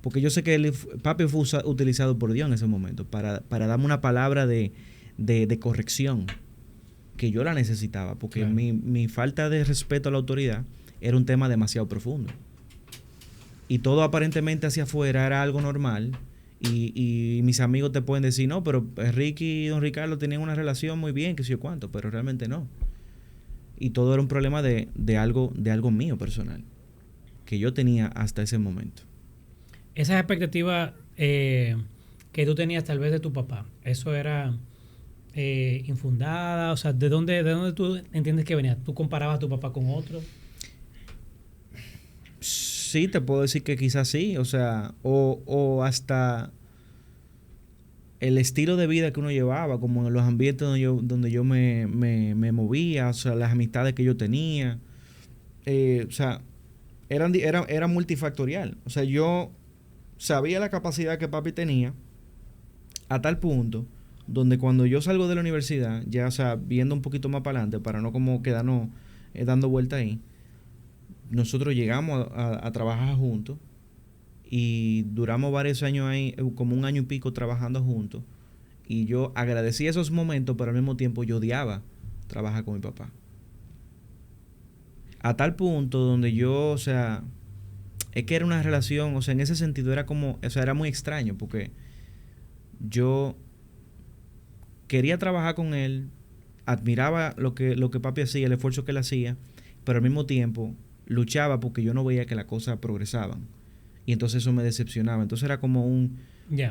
Porque yo sé que papi fue utilizado por Dios en ese momento para darme una palabra de corrección que yo la necesitaba, porque claro, mi falta de respeto a la autoridad era un tema demasiado profundo. Y todo aparentemente hacia afuera era algo normal. Y mis amigos te pueden decir, no, pero Ricky y don Ricardo tenían una relación muy bien, que sé yo cuánto, pero realmente no. Y todo era un problema de algo mío personal, que yo tenía hasta ese momento. Esas expectativas que tú tenías tal vez de tu papá, ¿eso era infundada? O sea, ¿de dónde tú entiendes que venía? ¿Tú comparabas a tu papá con otro? Sí, te puedo decir que quizás sí, o sea, o hasta el estilo de vida que uno llevaba, como en los ambientes donde yo me movía, o sea, las amistades que yo tenía, o sea, era multifactorial. O sea, yo sabía la capacidad que papi tenía a tal punto donde cuando yo salgo de la universidad, ya, o sea, viendo un poquito más para adelante, para no como quedarnos dando vuelta ahí, nosotros llegamos a trabajar juntos y duramos varios años ahí, como un año y pico trabajando juntos. Y yo agradecí esos momentos, pero al mismo tiempo yo odiaba trabajar con mi papá. A tal punto donde yo, o sea, es que era una relación, o sea, en ese sentido era como, o sea, era muy extraño porque yo quería trabajar con él, admiraba lo que papi hacía, el esfuerzo que él hacía, pero al mismo tiempo luchaba porque yo no veía que las cosas progresaban. Y entonces eso me decepcionaba. Entonces era como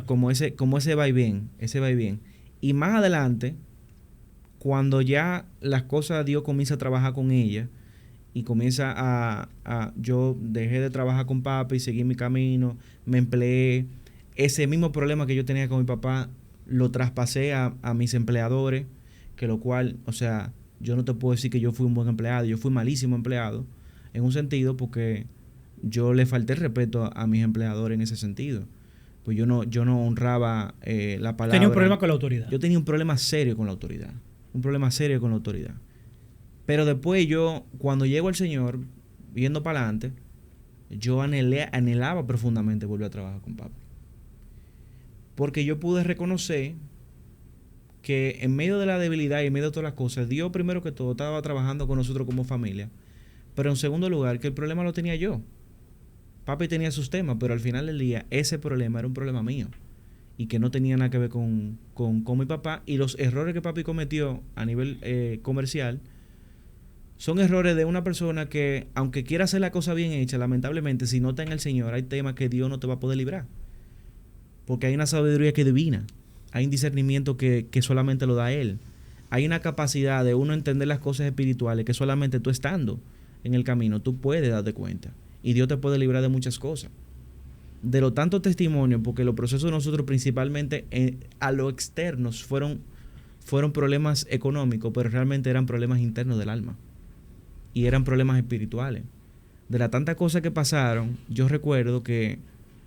como ese vaivén. Y más adelante, cuando ya las cosas, Dios comienza a trabajar con ella y comienza yo dejé de trabajar con papi, seguí mi camino, me empleé. Ese mismo problema que yo tenía con mi papá lo traspasé a mis empleadores, que lo cual, o sea, yo no te puedo decir que yo fui un buen empleado, yo fui malísimo empleado, en un sentido porque yo le falté el respeto a mis empleadores en ese sentido. Pues yo no honraba la palabra. Tenía un problema con la autoridad. Yo tenía un problema serio con la autoridad. Pero después yo, cuando llego al Señor, viendo para adelante, yo anhelaba profundamente volver a trabajar con papi. Porque yo pude reconocer que en medio de la debilidad y en medio de todas las cosas, Dios primero que todo estaba trabajando con nosotros como familia. Pero en segundo lugar, que el problema lo tenía yo. Papi tenía sus temas, pero al final del día ese problema era un problema mío. Y que no tenía nada que ver con mi papá. Y los errores que papi cometió a nivel comercial son errores de una persona que, aunque quiera hacer la cosa bien hecha, lamentablemente, si no está en el Señor, hay temas que Dios no te va a poder librar. Porque hay una sabiduría que es divina. Hay un discernimiento que solamente lo da Él. Hay una capacidad de uno entender las cosas espirituales que solamente tú estando en el camino, tú puedes darte cuenta. Y Dios te puede librar de muchas cosas. De lo tanto testimonio, porque los procesos de nosotros principalmente a lo externos fueron problemas económicos, pero realmente eran problemas internos del alma. Y eran problemas espirituales. De las tantas cosas que pasaron, yo recuerdo que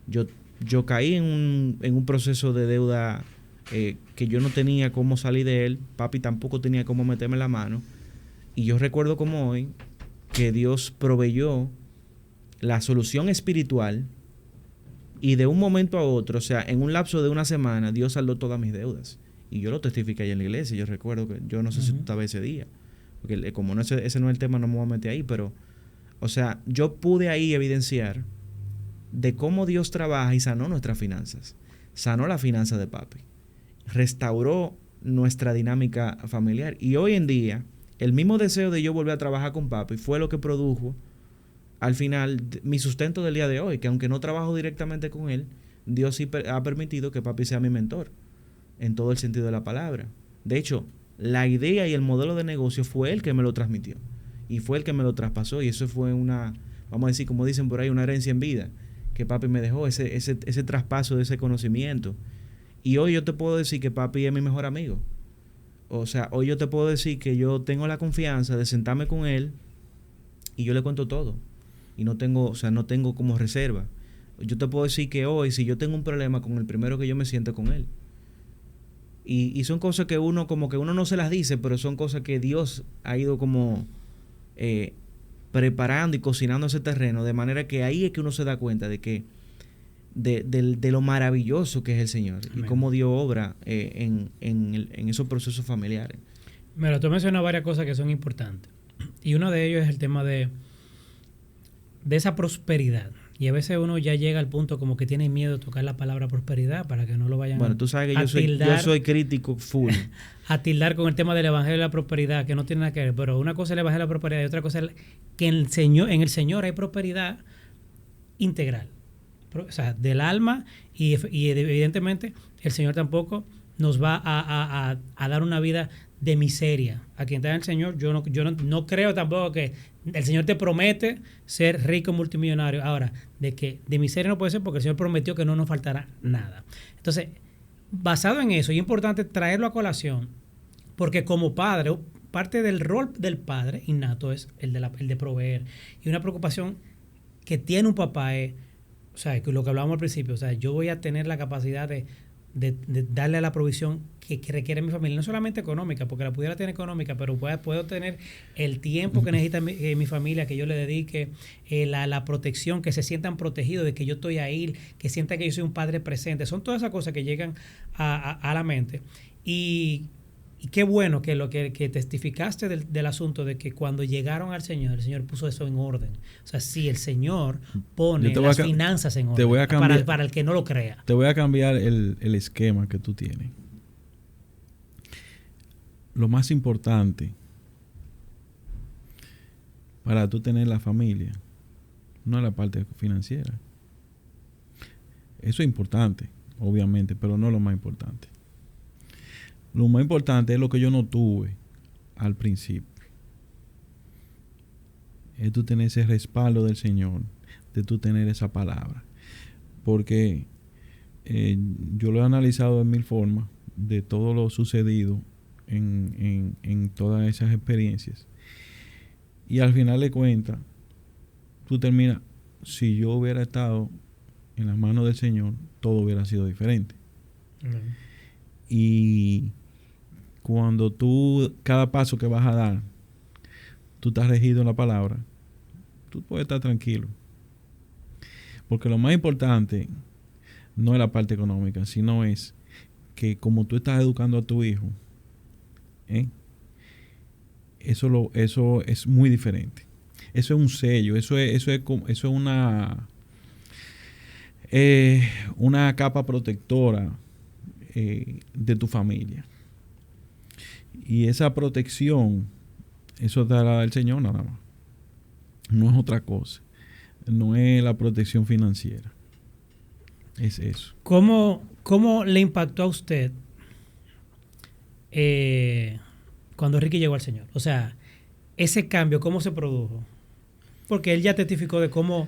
yo caí en un proceso de deuda que yo no tenía cómo salir de él. Papi tampoco tenía cómo meterme la mano. Y yo recuerdo como hoy que Dios proveyó la solución espiritual y de un momento a otro, o sea, en un lapso de una semana, Dios saldó todas mis deudas. Y yo lo testifiqué allá en la iglesia. Yo recuerdo que yo no sé si tú estabas ese día, porque como ese no es el tema, no me voy a meter ahí, pero, o sea, yo pude ahí evidenciar de cómo Dios trabaja y sanó nuestras finanzas. Sanó la finanza de papi. Restauró nuestra dinámica familiar. Y hoy en día, el mismo deseo de yo volver a trabajar con papi fue lo que produjo al final mi sustento del día de hoy, que aunque no trabajo directamente con él, Dios sí ha permitido que papi sea mi mentor en todo el sentido de la palabra. De hecho, la idea y el modelo de negocio fue él que me lo transmitió y fue el que me lo traspasó, y eso fue una, vamos a decir, como dicen por ahí, una herencia en vida que papi me dejó, ese traspaso de ese conocimiento. Y hoy yo te puedo decir que papi es mi mejor amigo. O sea, hoy yo te puedo decir que yo tengo la confianza de sentarme con él y yo le cuento todo. Y no tengo como reserva. Yo te puedo decir que hoy, si yo tengo un problema con el primero que yo me siento con él. Y son cosas que uno no se las dice, pero son cosas que Dios ha ido como preparando y cocinando ese terreno, de manera que ahí es que uno se da cuenta de que de lo maravilloso que es el Señor. Amén. Y cómo Dios obra en esos procesos familiares. Mira, tú mencionas varias cosas que son importantes. Y uno de ellos es el tema de esa prosperidad. Y a veces uno ya llega al punto como que tiene miedo de tocar la palabra prosperidad para que no lo vayan Bueno, tú sabes que yo soy crítico full. a tildar con el tema del evangelio de la prosperidad, que no tiene nada que ver. Pero una cosa es el evangelio de la prosperidad y otra cosa es que en el Señor hay prosperidad integral. O sea, del alma y evidentemente el Señor tampoco nos va a dar una vida de miseria. A quien está en el Señor, yo no creo tampoco que el Señor te promete ser rico multimillonario. Ahora, de miseria no puede ser porque el Señor prometió que no nos faltará nada. Entonces, basado en eso, y es importante traerlo a colación, porque como padre, parte del rol del padre innato es el de proveer. Y una preocupación que tiene un papá es, o sea, lo que hablábamos al principio, o sea, yo voy a tener la capacidad de darle a la provisión que requiere mi familia, no solamente económica, porque la pudiera tener económica, pero puedo tener el tiempo que necesita mi familia, que yo le dedique, la protección, que se sientan protegidos, de que yo estoy ahí, que sientan que yo soy un padre presente. Son todas esas cosas que llegan a la mente. Y qué bueno que lo que testificaste del asunto de que cuando llegaron al Señor, el Señor puso eso en orden. O sea, sí, el Señor pone las finanzas en orden. Te voy a cambiar, para el que no lo crea. Te voy a cambiar el esquema que tú tienes. Lo más importante para tú tener la familia no es la parte financiera. Eso es importante, obviamente, pero no es lo más importante. Lo más importante es lo que yo no tuve al principio. Es tú tener ese respaldo del Señor, de tú tener esa palabra. Porque yo lo he analizado de mil formas, de todo lo sucedido en todas esas experiencias. Y al final de cuentas, tú terminas, si yo hubiera estado en las manos del Señor, todo hubiera sido diferente. Y cuando tú, cada paso que vas a dar, tú estás regido en la palabra, tú puedes estar tranquilo. Porque lo más importante no es la parte económica, sino es que como tú estás educando a tu hijo, eso es muy diferente. Eso es un sello, eso es una capa protectora de tu familia. Y esa protección, eso te la da el Señor nada más. No es otra cosa. No es la protección financiera. Es eso. ¿Cómo le impactó a usted cuando Ricky llegó al Señor? O sea, ese cambio, ¿cómo se produjo? Porque él ya testificó de cómo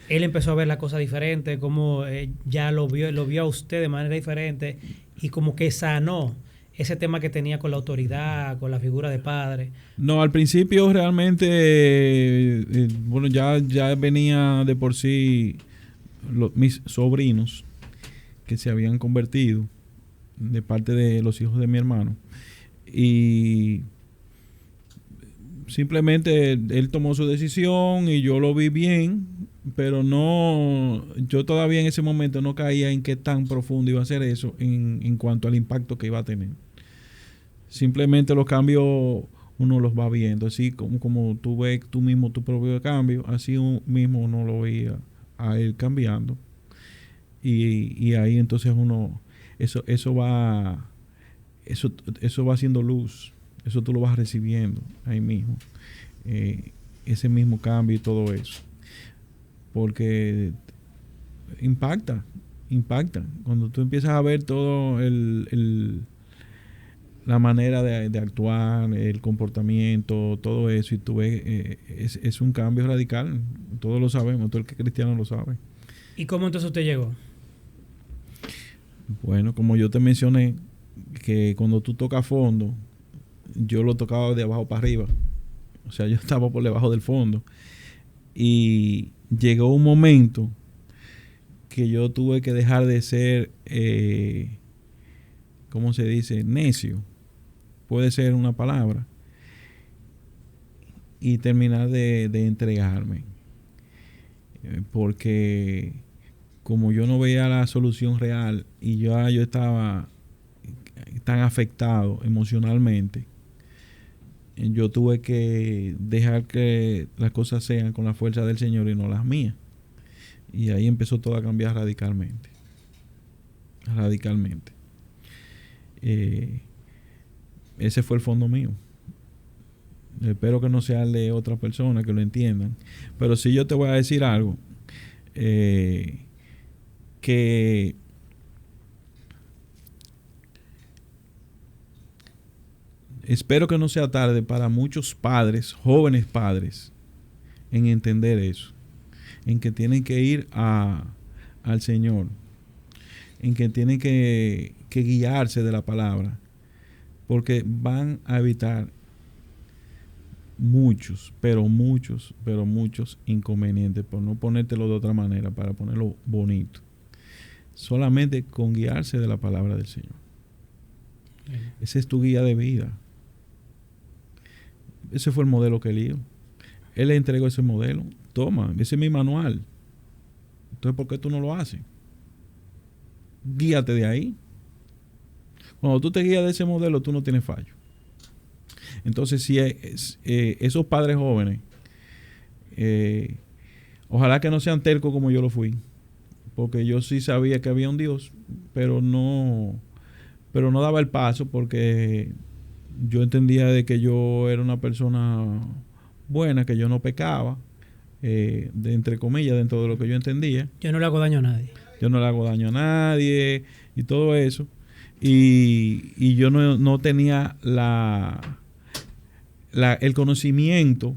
él empezó a ver la cosa diferente, cómo ya lo vio a usted de manera diferente y como que sanó ese tema que tenía con la autoridad, con la figura de padre. No, al principio realmente, bueno, ya venía de por sí mis sobrinos que se habían convertido de parte de los hijos de mi hermano. Y simplemente él tomó su decisión y yo lo vi bien, pero yo todavía en ese momento no caía en qué tan profundo iba a ser eso en cuanto al impacto que iba a tener. Simplemente los cambios uno los va viendo, así como tú ves tú mismo tu propio cambio, así mismo uno lo veía a él cambiando. Y ahí entonces eso va haciendo luz, eso tú lo vas recibiendo ahí mismo, ese mismo cambio y todo eso, porque impacta cuando tú empiezas a ver todo la manera de actuar, el comportamiento, todo eso, y tú ves, es un cambio radical. Todos lo sabemos, todo el que es cristiano lo sabe. ¿Y cómo entonces usted llegó? Bueno, como yo te mencioné, que cuando tú tocas fondo, yo lo tocaba de abajo para arriba. O sea, yo estaba por debajo del fondo. Y llegó un momento que yo tuve que dejar de ser, ¿cómo se dice? Necio. Puede ser una palabra. Y terminar de entregarme. Porque como yo no veía la solución real y yo estaba tan afectado emocionalmente, yo tuve que dejar que las cosas sean con la fuerza del Señor y no las mías. Y ahí empezó todo a cambiar radicalmente. Radicalmente. Ese fue el fondo mío. Espero que no sea el de otra persona, que lo entiendan. Pero sí yo te voy a decir algo. Que espero que no sea tarde para muchos padres, jóvenes padres, en entender eso. En que tienen que ir al Señor. En que tienen que guiarse de la palabra. Porque van a evitar muchos inconvenientes, por no ponértelo de otra manera, para ponerlo bonito. Solamente con guiarse de la palabra del Señor. Ese es tu guía de vida. Ese fue el modelo que él dio. Él le entregó ese modelo. Toma, ese es mi manual. Entonces, ¿por qué tú no lo haces? Guíate de ahí. Cuando tú te guías de ese modelo, tú no tienes fallo. Entonces, si esos padres jóvenes, ojalá que no sean tercos como yo lo fui, porque yo sí sabía que había un Dios, pero no daba el paso, porque yo entendía de que yo era una persona buena, que yo no pecaba, entre comillas, dentro de lo que yo entendía. Yo no le hago daño a nadie. Yo no le hago daño a nadie y todo eso. Y yo no tenía el conocimiento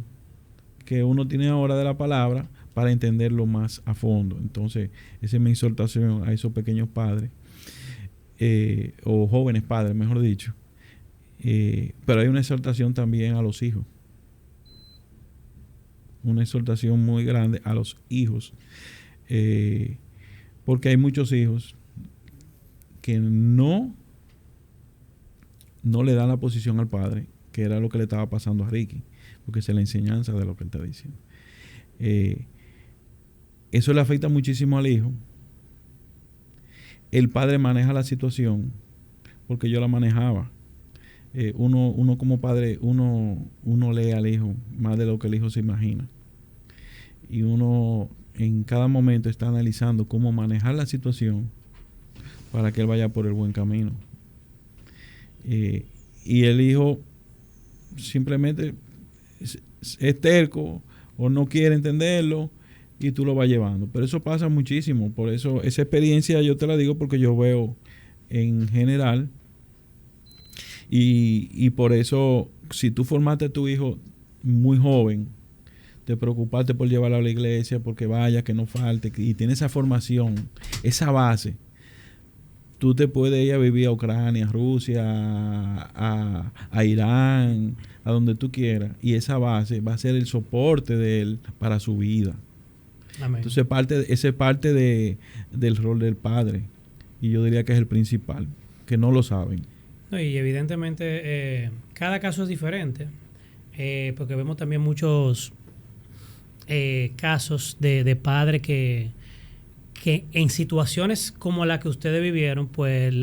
que uno tiene ahora de la palabra para entenderlo más a fondo. Entonces, esa es mi exhortación a esos pequeños padres, o jóvenes padres, mejor dicho. Pero hay una exhortación también a los hijos. Una exhortación muy grande a los hijos. Porque hay muchos hijos que no le dan la posición al padre, que era lo que le estaba pasando a Ricky, porque esa es la enseñanza de lo que él está diciendo. Eso le afecta muchísimo al hijo. El padre maneja la situación, porque yo la manejaba. Uno como padre, uno lee al hijo más de lo que el hijo se imagina. Y uno en cada momento está analizando cómo manejar la situación para que él vaya por el buen camino. Y el hijo simplemente es terco o no quiere entenderlo y tú lo vas llevando. Pero eso pasa muchísimo. Por eso esa experiencia yo te la digo, porque yo veo en general, y por eso, si tú formaste a tu hijo muy joven, te preocupaste por llevarlo a la iglesia, porque vaya, que no falte, y tiene esa formación, esa base, tú te puedes ir a vivir a Ucrania, a Rusia, a Irán, a donde tú quieras, y esa base va a ser el soporte de él para su vida. Amén. Entonces ese es parte del rol del padre, y yo diría que es el principal, que no lo saben. No, y evidentemente cada caso es diferente, porque vemos también muchos casos de padres que en situaciones como la que ustedes vivieron, pues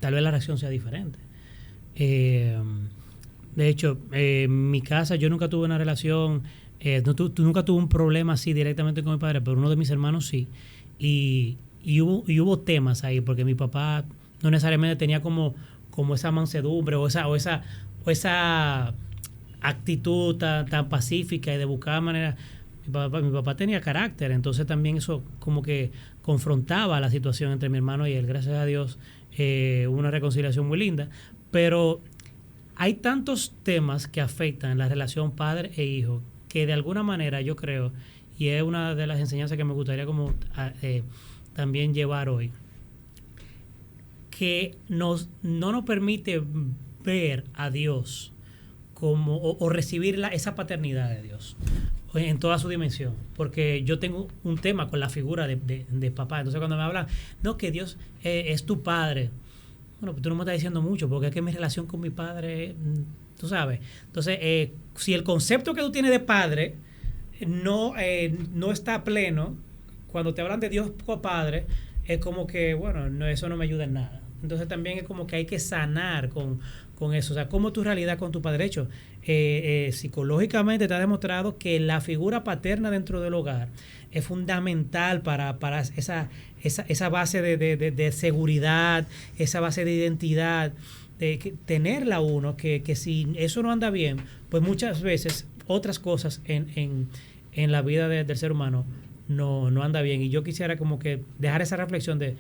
tal vez la reacción sea diferente. De hecho, en mi casa yo nunca tuve una relación, nunca tuve un problema así directamente con mi padre, pero uno de mis hermanos sí. Y hubo temas ahí, porque mi papá no necesariamente tenía como esa mansedumbre o esa actitud tan pacífica y de buscar maneras. Mi papá tenía carácter, entonces también eso como que confrontaba la situación entre mi hermano y él. Gracias a Dios hubo una reconciliación muy linda, pero hay tantos temas que afectan la relación padre e hijo que de alguna manera yo creo, y es una de las enseñanzas que me gustaría como también llevar hoy, que no nos permite ver a Dios como o recibir esa paternidad de Dios en toda su dimensión, porque yo tengo un tema con la figura de papá. Entonces cuando me hablan, no, que Dios es tu padre, bueno, pues tú no me estás diciendo mucho, porque es que mi relación con mi padre, tú sabes. Entonces, si el concepto que tú tienes de padre no está pleno, cuando te hablan de Dios Padre, es como que, bueno, no, eso no me ayuda en nada. Entonces también es como que hay que sanar con eso. O sea, cómo tu realidad con tu padre. De hecho, psicológicamente te ha demostrado que la figura paterna dentro del hogar es fundamental para esa base de seguridad, esa base de identidad, tenerla uno, que si eso no anda bien, pues muchas veces otras cosas en la vida del ser humano no anda bien. Y yo quisiera como que dejar esa reflexión de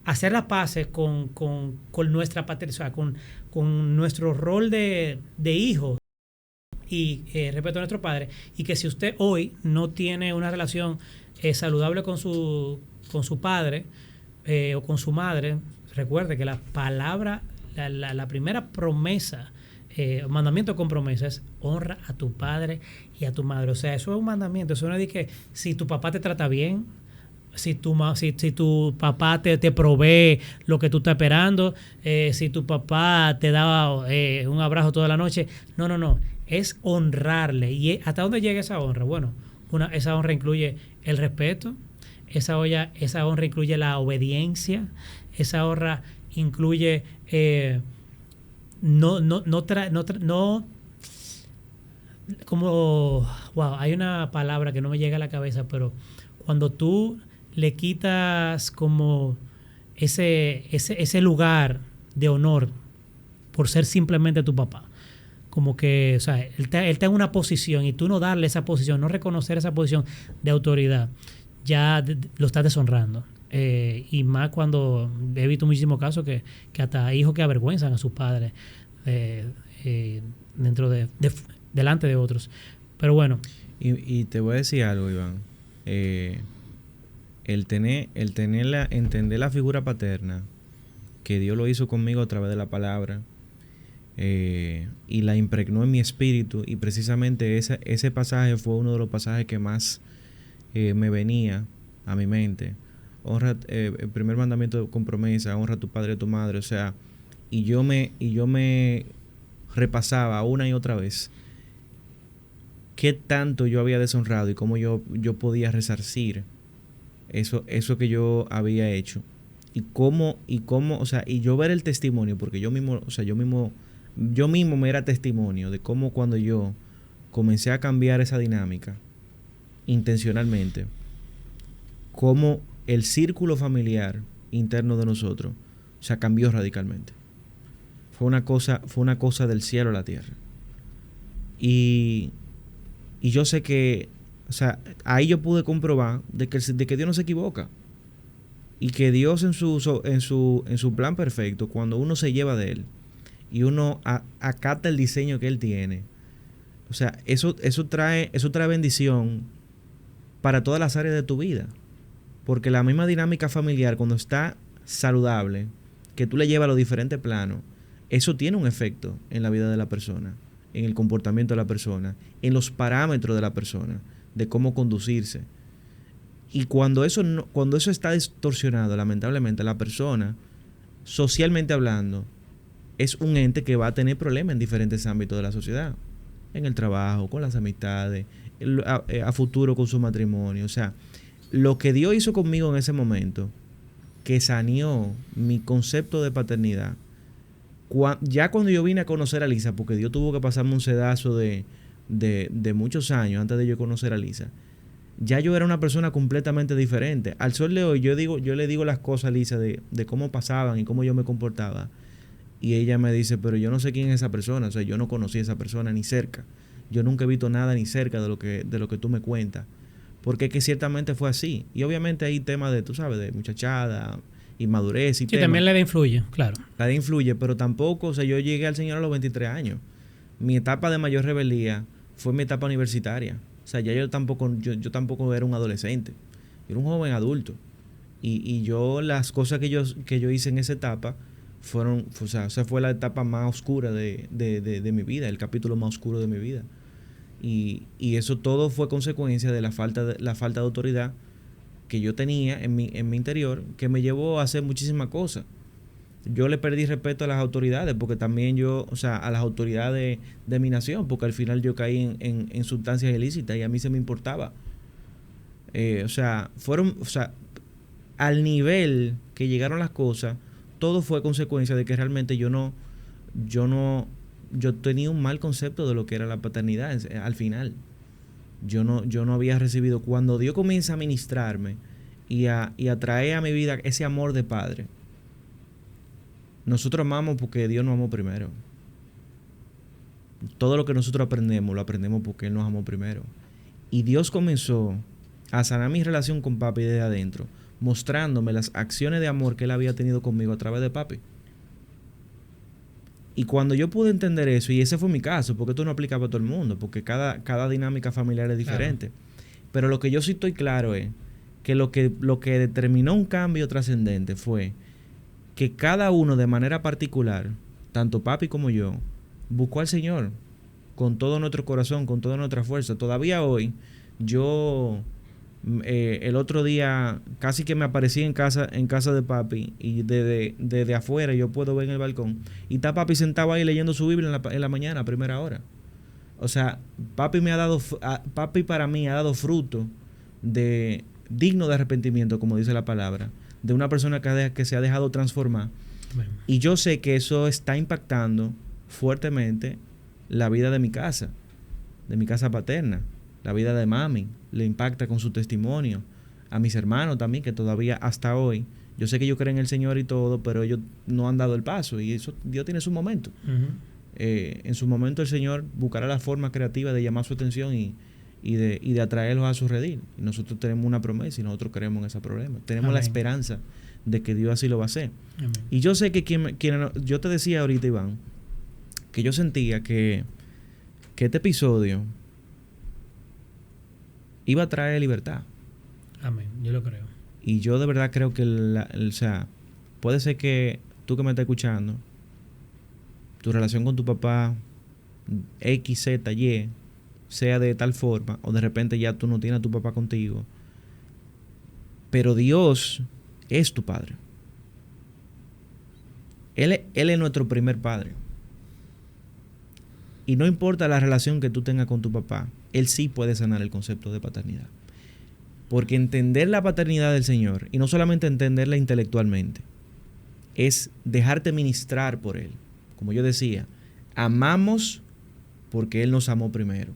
hacer las paces con nuestra paternidad, o sea, con nuestro rol de hijo y respeto a nuestro padre, y que si usted hoy no tiene una relación saludable con su padre o con su madre, recuerde que la palabra, la primera promesa, mandamiento con promesa es honra a tu padre y a tu madre. O sea, eso es un mandamiento. Eso no es de que si tu papá te trata bien, si tu papá te provee lo que tú estás esperando, si tu papá te da un abrazo toda la noche. No. Es honrarle. ¿Y hasta dónde llega esa honra? Bueno, esa honra incluye el respeto, esa honra incluye la obediencia, esa honra incluye como, wow, hay una palabra que no me llega a la cabeza, pero cuando tú le quitas como ese lugar de honor por ser simplemente tu papá, como que, o sea, él está en una posición y tú no darle esa posición, no reconocer esa posición de autoridad, ya lo estás deshonrando. Y más cuando he visto muchísimos casos que hasta hijos que avergüenzan a sus padres delante de otros. Pero bueno. Y te voy a decir algo, Iván. Entender la figura paterna, que Dios lo hizo conmigo a través de la palabra, y la impregnó en mi espíritu, y precisamente ese pasaje fue uno de los pasajes que más me venía a mi mente. Honra, el primer mandamiento con promesa, honra a tu padre y a tu madre. O sea, y yo me repasaba una y otra vez qué tanto yo había deshonrado y cómo yo podía resarcir eso que yo había hecho, y cómo, o sea, y yo ver el testimonio, porque yo mismo me era testimonio de cómo cuando yo comencé a cambiar esa dinámica intencionalmente, cómo el círculo familiar interno de nosotros, o sea, cambió radicalmente. Fue una cosa del cielo a la tierra. Y yo sé que, o sea, ahí yo pude comprobar de que Dios no se equivoca. Y que Dios en su plan perfecto, cuando uno se lleva de Él y uno acata el diseño que Él tiene, o sea, eso trae bendición para todas las áreas de tu vida. Porque la misma dinámica familiar, cuando está saludable, que tú le llevas a los diferentes planos, eso tiene un efecto en la vida de la persona, en el comportamiento de la persona, en los parámetros de la persona, de cómo conducirse. Y cuando eso está distorsionado, lamentablemente, la persona, socialmente hablando, es un ente que va a tener problemas en diferentes ámbitos de la sociedad. En el trabajo, con las amistades, a futuro con su matrimonio. O sea, lo que Dios hizo conmigo en ese momento, que saneó mi concepto de paternidad, ya cuando yo vine a conocer a Lisa, porque Dios tuvo que pasarme un sedazo de muchos años antes de yo conocer a Lisa, ya yo era una persona completamente diferente. Al sol de hoy yo le digo las cosas a Lisa de cómo pasaban y cómo yo me comportaba, y ella me dice, pero yo no sé quién es esa persona. O sea, yo no conocí a esa persona ni cerca. Yo nunca he visto nada ni cerca de lo que tú me cuentas. Porque es que ciertamente fue así. Y obviamente hay temas de, tú sabes, de muchachada, inmadurez y sí, también la edad influye, claro. La edad influye, pero tampoco, o sea, yo llegué al Señor a los 23 años. Mi etapa de mayor rebeldía fue mi etapa universitaria. O sea, ya yo tampoco era un adolescente. Yo era un joven adulto. Y yo, las cosas que yo hice en esa etapa esa fue la etapa más oscura de mi vida, el capítulo más oscuro de mi vida. Y eso todo fue consecuencia de la falta de autoridad que yo tenía en mi interior, que me llevó a hacer muchísimas cosas. Yo le perdí respeto a las autoridades, porque también a las autoridades de mi nación, porque al final yo caí en sustancias ilícitas y a mí se me importaba O sea, al nivel que llegaron las cosas, todo fue consecuencia de que realmente yo tenía un mal concepto de lo que era la paternidad al final. Yo no había recibido. Cuando Dios comienza a ministrarme y a traer a mi vida ese amor de padre, nosotros amamos porque Dios nos amó primero. Todo lo que nosotros aprendemos, lo aprendemos porque Él nos amó primero. Y Dios comenzó a sanar mi relación con papi desde adentro, mostrándome las acciones de amor que Él había tenido conmigo a través de papi. Y cuando yo pude entender eso, y ese fue mi caso, porque esto no aplica para todo el mundo, porque cada dinámica familiar es diferente. Claro. Pero lo que yo sí estoy claro es que lo que determinó un cambio trascendente fue que cada uno de manera particular, tanto papi como yo, buscó al Señor con todo nuestro corazón, con toda nuestra fuerza. Todavía hoy, yo el otro día casi que me aparecí en casa de papi, y desde afuera yo puedo ver en el balcón y está papi sentado ahí leyendo su Biblia en la mañana a primera hora. O sea, papi para mí ha dado fruto digno de arrepentimiento, como dice la palabra, de una persona que se ha dejado transformar. Bueno. Y yo sé que eso está impactando fuertemente la vida de mi casa paterna, la vida de mami, le impacta con su testimonio. A mis hermanos también, que todavía hasta hoy, yo sé que ellos creen en el Señor y todo, pero ellos no han dado el paso, y eso Dios tiene su momento. Uh-huh. En su momento el Señor buscará la forma creativa de llamar su atención y de atraerlos a su redil. Y nosotros tenemos una promesa y nosotros creemos en ese problema. Tenemos Amén. La esperanza de que Dios así lo va a hacer. Amén. Y yo sé que yo te decía ahorita, Iván, que yo sentía que este episodio iba a traer libertad. Amén, yo lo creo. Y yo de verdad creo que, o sea, puede ser que tú que me estás escuchando, tu relación con tu papá, X, Z, Y, sea de tal forma, o de repente ya tú no tienes a tu papá contigo, pero Dios es tu padre. Él es nuestro primer padre. Y no importa la relación que tú tengas con tu papá, Él sí puede sanar el concepto de paternidad. Porque entender la paternidad del Señor, y no solamente entenderla intelectualmente, es dejarte ministrar por Él. Como yo decía, amamos porque Él nos amó primero.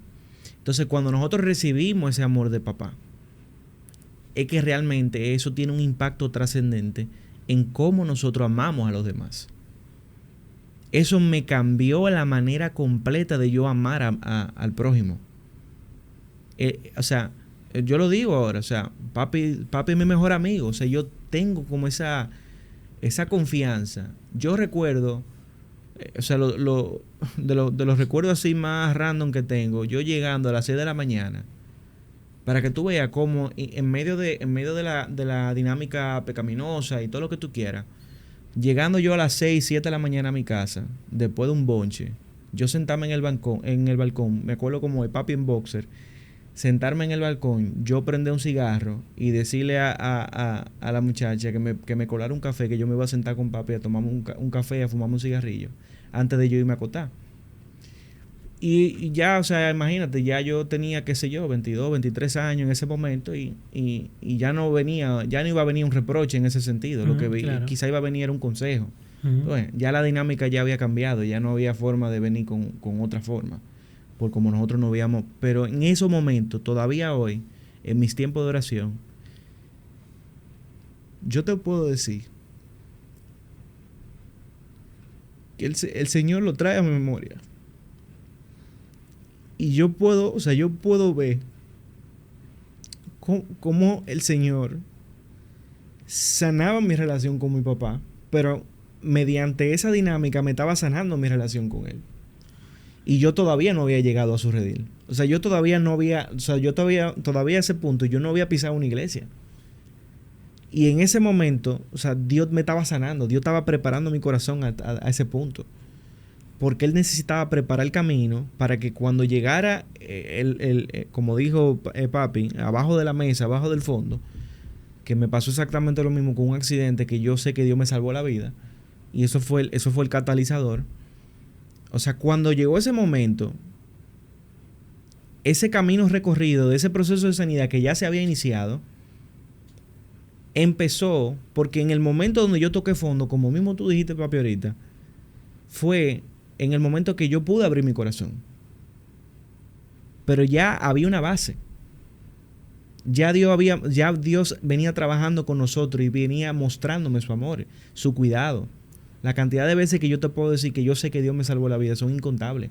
Entonces, cuando nosotros recibimos ese amor de papá, es que realmente eso tiene un impacto trascendente en cómo nosotros amamos a los demás. Eso me cambió la manera completa de yo amar al prójimo. O sea, yo lo digo ahora, o sea, papi es mi mejor amigo. O sea, yo tengo como esa confianza. Yo recuerdo, o sea, de los recuerdos así más random que tengo, yo llegando a las 6 de la mañana, para que tú veas cómo en medio de la dinámica pecaminosa y todo lo que tú quieras, llegando yo a las 6, 7 de la mañana a mi casa, después de un bonche, yo sentarme en el balcón, me acuerdo como de papi en boxer, sentarme en el balcón, yo prender un cigarro y decirle a la muchacha que me colara un café, que yo me iba a sentar con papi a tomar un café, a fumarme un cigarrillo, antes de yo irme a acostar. Y ya, o sea, imagínate, ya yo tenía, qué sé yo, 22, 23 años en ese momento y ya no iba a venir un reproche en ese sentido. Lo que claro. Quizá iba a venir un consejo. Bueno, ya la dinámica ya había cambiado, ya no había forma de venir con otra forma, por como nosotros nos veíamos. Pero en esos momentos, todavía hoy, en mis tiempos de oración, yo te puedo decir que el Señor lo trae a mi memoria. Y yo puedo ver cómo el Señor sanaba mi relación con mi papá, pero mediante esa dinámica me estaba sanando mi relación con él. Y yo todavía no había llegado a su redil. O sea, yo todavía a ese punto, yo no había pisado una iglesia. Y en ese momento, o sea, Dios me estaba sanando, Dios estaba preparando mi corazón a ese punto. Porque Él necesitaba preparar el camino para que cuando llegara, como dijo papi, abajo de la mesa, abajo del fondo, que me pasó exactamente lo mismo con un accidente que yo sé que Dios me salvó la vida, y eso fue el catalizador. O sea, cuando llegó ese momento, ese camino recorrido, de ese proceso de sanidad que ya se había iniciado, empezó porque en el momento donde yo toqué fondo, como mismo tú dijiste, papi, ahorita, fue en el momento que yo pude abrir mi corazón. Pero ya había una base. Ya Dios venía trabajando con nosotros y venía mostrándome su amor, su cuidado. La cantidad de veces que yo te puedo decir que yo sé que Dios me salvó la vida son incontables,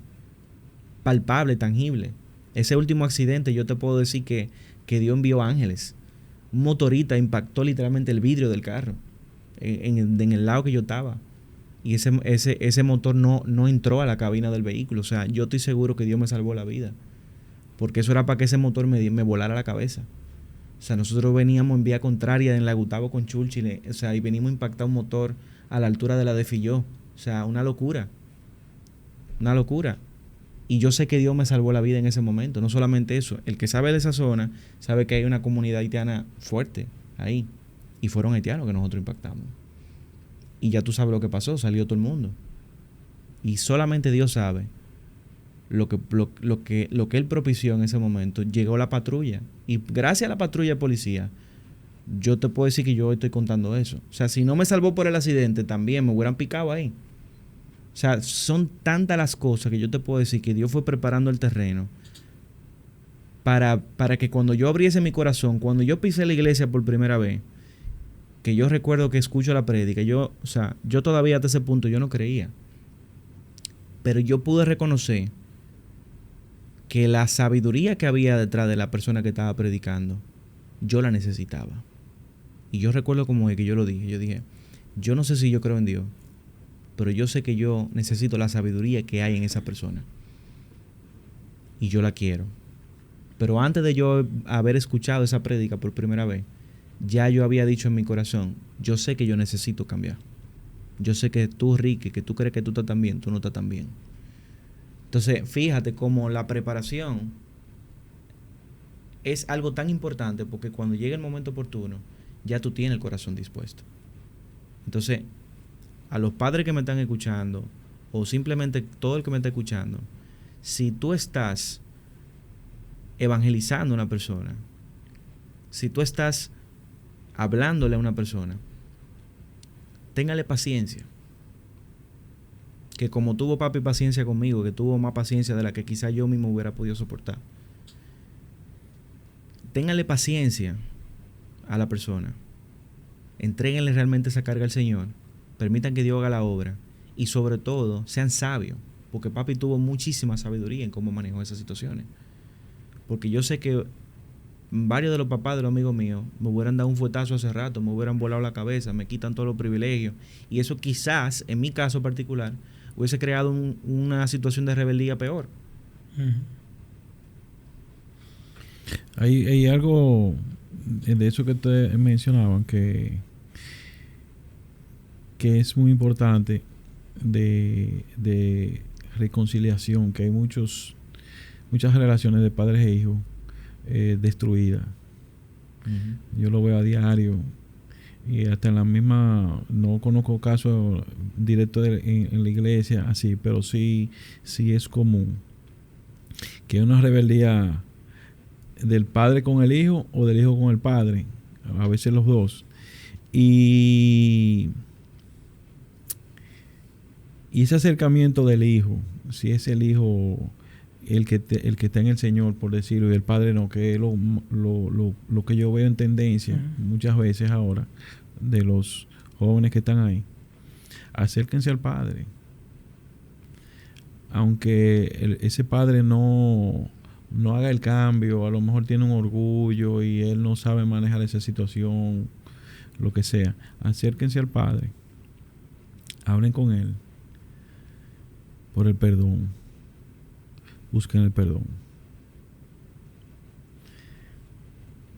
palpables, tangibles. Ese último accidente yo te puedo decir que Dios envió ángeles. Un motorista impactó literalmente el vidrio del carro en el lado que yo estaba. Y ese motor no entró a la cabina del vehículo. O sea, yo estoy seguro que Dios me salvó la vida. Porque eso era para que ese motor me volara la cabeza. O sea, nosotros veníamos en vía contraria en la Gustavo con Churchill. O sea, y venimos a impactar un motor a la altura de la de Filló. O sea, una locura. Una locura. Y yo sé que Dios me salvó la vida en ese momento. No solamente eso. El que sabe de esa zona sabe que hay una comunidad haitiana fuerte ahí. Y fueron haitianos que nosotros impactamos. Y ya tú sabes lo que pasó. Salió todo el mundo. Y solamente Dios sabe lo que Él propició en ese momento. Llegó la patrulla. Y gracias a la patrulla de policía, yo te puedo decir que yo estoy contando eso. O sea, si no me salvó por el accidente, también me hubieran picado ahí. O sea, son tantas las cosas que yo te puedo decir que Dios fue preparando el terreno para que cuando yo abriese mi corazón, cuando yo pisé la iglesia por primera vez, que yo recuerdo que escucho la prédica, yo todavía hasta ese punto yo no creía. Pero yo pude reconocer que la sabiduría que había detrás de la persona que estaba predicando, yo la necesitaba. Y yo recuerdo como que yo lo dije. Yo dije, yo no sé si yo creo en Dios, pero yo sé que yo necesito la sabiduría que hay en esa persona. Y yo la quiero. Pero antes de yo haber escuchado esa prédica por primera vez, ya yo había dicho en mi corazón, yo sé que yo necesito cambiar. Yo sé que tú, Ricky, que tú crees que tú estás tan bien, tú no estás tan bien. Entonces, fíjate cómo la preparación es algo tan importante, porque cuando llegue el momento oportuno, ya tú tienes el corazón dispuesto. Entonces, a los padres que me están escuchando, o simplemente todo el que me está escuchando, si tú estás evangelizando a una persona, si tú estás hablándole a una persona, téngale paciencia. Que como tuvo papi paciencia conmigo, que tuvo más paciencia de la que quizá yo mismo hubiera podido soportar. Téngale paciencia a la persona. Entréguenle realmente esa carga al Señor. Permitan que Dios haga la obra. Y sobre todo, sean sabios. Porque papi tuvo muchísima sabiduría en cómo manejó esas situaciones. Porque yo sé que varios de los papás de los amigos míos me hubieran dado un fuetazo hace rato, me hubieran volado la cabeza, me quitan todos los privilegios. Y eso quizás, en mi caso particular, hubiese creado una situación de rebeldía peor. Hay algo de eso que te mencionaban que es muy importante de reconciliación, que hay muchas relaciones de padres e hijos destruidas. Yo lo veo a diario. Y hasta en la misma, no conozco casos directos en la iglesia así, pero sí es común que hay una rebeldía del padre con el hijo o del hijo con el padre, a veces los dos. Y ese acercamiento del hijo, si es el hijo el que está en el Señor, por decirlo, y el padre no, que es lo que yo veo en tendencia muchas veces ahora de los jóvenes que están ahí. Acérquense al padre, aunque ese padre no haga el cambio, a lo mejor tiene un orgullo y él no sabe manejar esa situación, lo que sea. Acérquense al padre, hablen con él por el perdón. Busquen el perdón.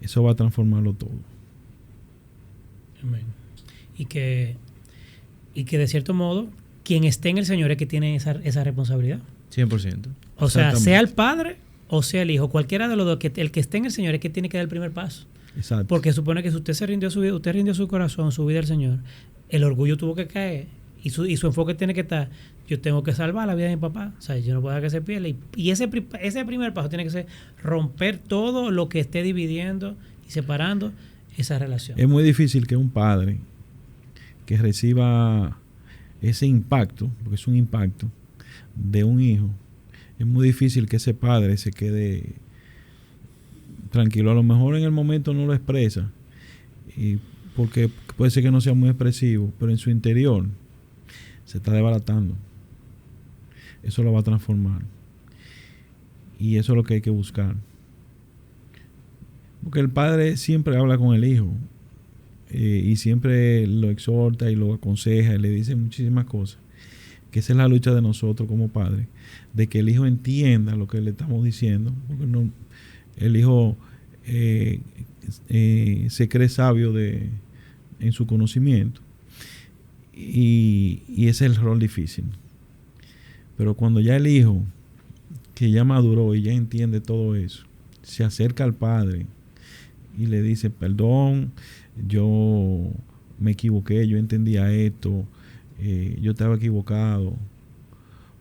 Eso va a transformarlo todo. Amén. Y que de cierto modo, quien esté en el Señor es que tiene esa responsabilidad. 100%. O sea, sea el padre o sea el hijo, cualquiera de los dos, el que esté en el Señor es que tiene que dar el primer paso. Exacto. Porque supone que si usted se rindió su vida, usted rindió su corazón, su vida al Señor, el orgullo tuvo que caer Y su enfoque tiene que estar, yo tengo que salvar la vida de mi papá, o sea, yo no puedo dejar que se pierda. Y ese primer paso tiene que ser romper todo lo que esté dividiendo y separando esa relación. Es muy difícil que un padre que reciba ese impacto, porque es un impacto de un hijo, es muy difícil que ese padre se quede tranquilo. A lo mejor en el momento no lo expresa, y porque puede ser que no sea muy expresivo, pero en su interior se está desbaratando. Eso lo va a transformar. Y eso es lo que hay que buscar. Porque el padre siempre habla con el hijo. Y siempre lo exhorta y lo aconseja y le dice muchísimas cosas. Que esa es la lucha de nosotros como padres. De que el hijo entienda lo que le estamos diciendo. Porque no, el hijo se cree sabio en su conocimiento. Y ese es el rol difícil. Pero cuando ya el hijo, que ya maduró y ya entiende todo eso, se acerca al padre y le dice, perdón, yo me equivoqué, yo entendía esto, yo estaba equivocado,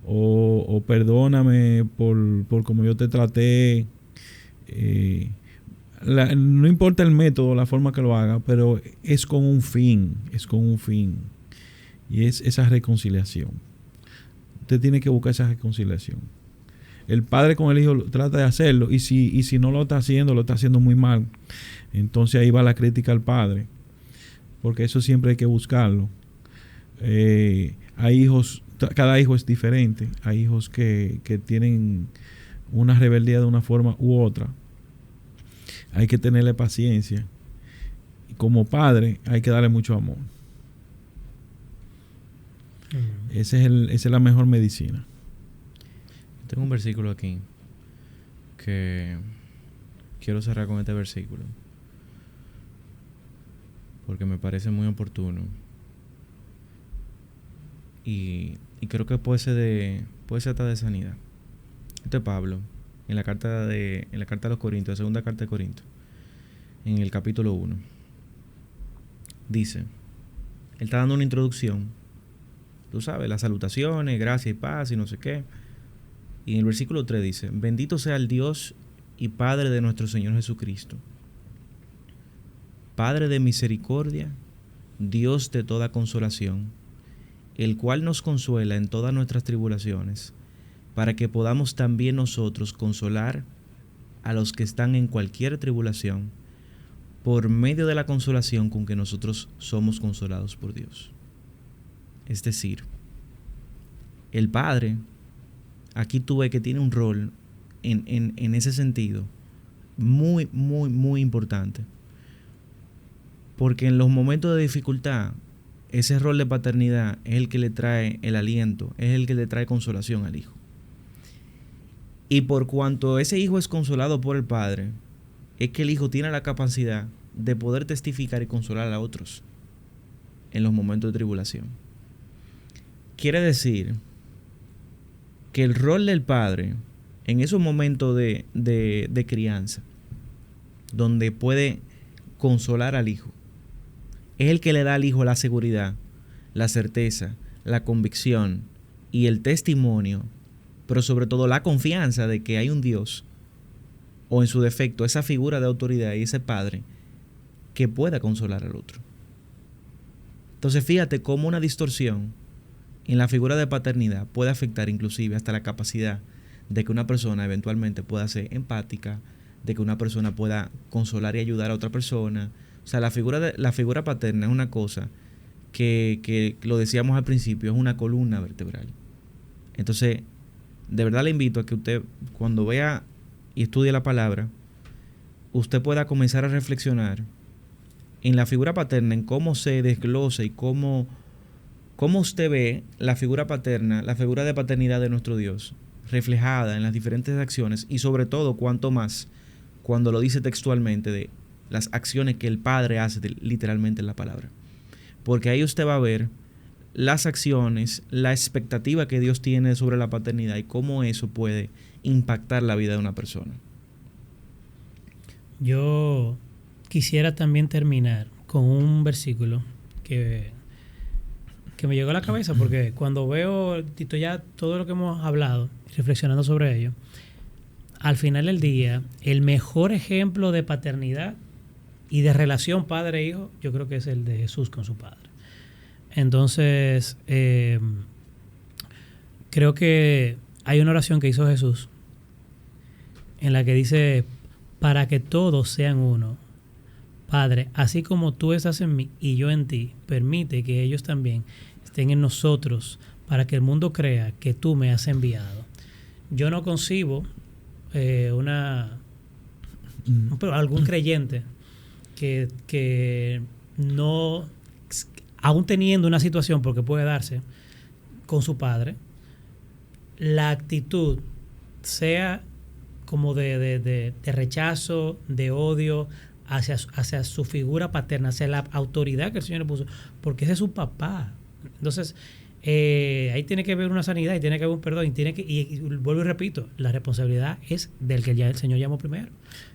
o perdóname por como yo te traté. No importa el método, la forma que lo haga, pero es con un fin, y es esa reconciliación. Usted tiene que buscar esa reconciliación. El padre con el hijo trata de hacerlo, y si no lo está haciendo muy mal. Entonces ahí va la crítica al padre, porque eso siempre hay que buscarlo. Hay hijos, cada hijo es diferente. Hay hijos que tienen una rebeldía de una forma u otra. Hay que tenerle paciencia. Y como padre hay que darle mucho amor. Esa es la mejor medicina. Tengo un versículo aquí que quiero cerrar con este versículo porque me parece muy oportuno y creo que puede ser hasta de sanidad. Este es Pablo en la carta a los Corintios, la segunda carta de Corintios, en el capítulo 1. Dice, él está dando una introducción. Tú sabes, las salutaciones, gracia y paz y no sé qué. Y en el versículo 3 dice, bendito sea el Dios y Padre de nuestro Señor Jesucristo, Padre de misericordia, Dios de toda consolación, el cual nos consuela en todas nuestras tribulaciones, para que podamos también nosotros consolar a los que están en cualquier tribulación, por medio de la consolación con que nosotros somos consolados por Dios. Es decir, el Padre, aquí tú ves que tiene un rol en ese sentido muy, muy, muy importante. Porque en los momentos de dificultad, ese rol de paternidad es el que le trae el aliento, es el que le trae consolación al hijo. Y por cuanto ese hijo es consolado por el Padre, es que el hijo tiene la capacidad de poder testificar y consolar a otros en los momentos de tribulación. Quiere decir que el rol del padre en esos momentos de crianza, donde puede consolar al hijo, es el que le da al hijo la seguridad, la certeza, la convicción y el testimonio, pero sobre todo la confianza de que hay un Dios, o en su defecto esa figura de autoridad y ese padre que pueda consolar al otro. Entonces fíjate cómo una distorsión en la figura de paternidad puede afectar inclusive hasta la capacidad de que una persona eventualmente pueda ser empática, de que una persona pueda consolar y ayudar a otra persona. O sea, la figura paterna es una cosa que lo decíamos al principio, es una columna vertebral. Entonces, de verdad le invito a que usted, cuando vea y estudie la palabra, usted pueda comenzar a reflexionar en la figura paterna, en cómo se desglosa y cómo usted ve la figura paterna, la figura de paternidad de nuestro Dios, reflejada en las diferentes acciones, y sobre todo, cuanto más cuando lo dice textualmente, de las acciones que el Padre hace literalmente en la palabra. Porque ahí usted va a ver las acciones, la expectativa que Dios tiene sobre la paternidad y cómo eso puede impactar la vida de una persona. Yo quisiera también terminar con un versículo que que me llegó a la cabeza, porque cuando veo Tito, ya todo lo que hemos hablado, reflexionando sobre ello, al final del día, el mejor ejemplo de paternidad y de relación padre-hijo, yo creo que es el de Jesús con su padre. Entonces, creo que hay una oración que hizo Jesús en la que dice, para que todos sean uno, Padre, así como tú estás en mí y yo en ti, permite que ellos también estén en nosotros para que el mundo crea que tú me has enviado. Yo no concibo algún creyente que no, aún teniendo una situación, porque puede darse con su padre, la actitud sea como de rechazo, de odio hacia su figura paterna, hacia la autoridad que el Señor le puso, porque ese es su papá. Entonces, ahí tiene que haber una sanidad y tiene que haber un perdón y vuelvo y repito, la responsabilidad es del que ya el Señor llamó primero,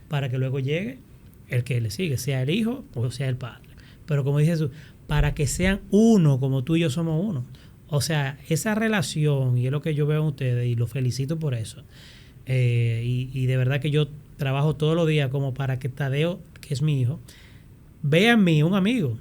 para que luego llegue el que le sigue, sea el hijo o sea el padre. Pero como dice Jesús, para que sean uno como tú y yo somos uno. O sea, esa relación, y es lo que yo veo en ustedes y los felicito por eso, y de verdad que yo trabajo todos los días como para que Tadeo, que es mi hijo, vea en mí un amigo.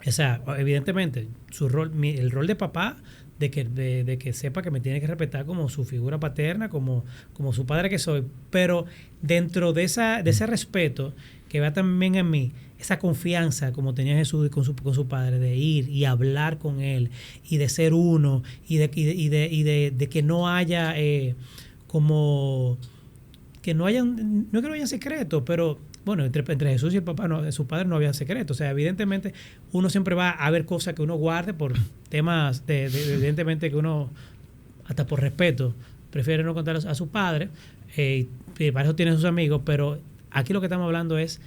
O sea, evidentemente, el rol de papá, de que sepa que me tiene que respetar como su figura paterna, como su padre que soy, pero dentro de ese respeto, que vea también en mí esa confianza como tenía Jesús con su padre, de ir y hablar con él y de ser uno y de que no haya como que no haya, no es que no haya secreto, pero bueno, entre Jesús y el papá, su padre no había secreto. O sea, evidentemente uno siempre va a ver cosas que uno guarde por temas evidentemente que uno, hasta por respeto, prefiere no contar a su padre, y para eso tiene sus amigos, pero aquí lo que estamos hablando es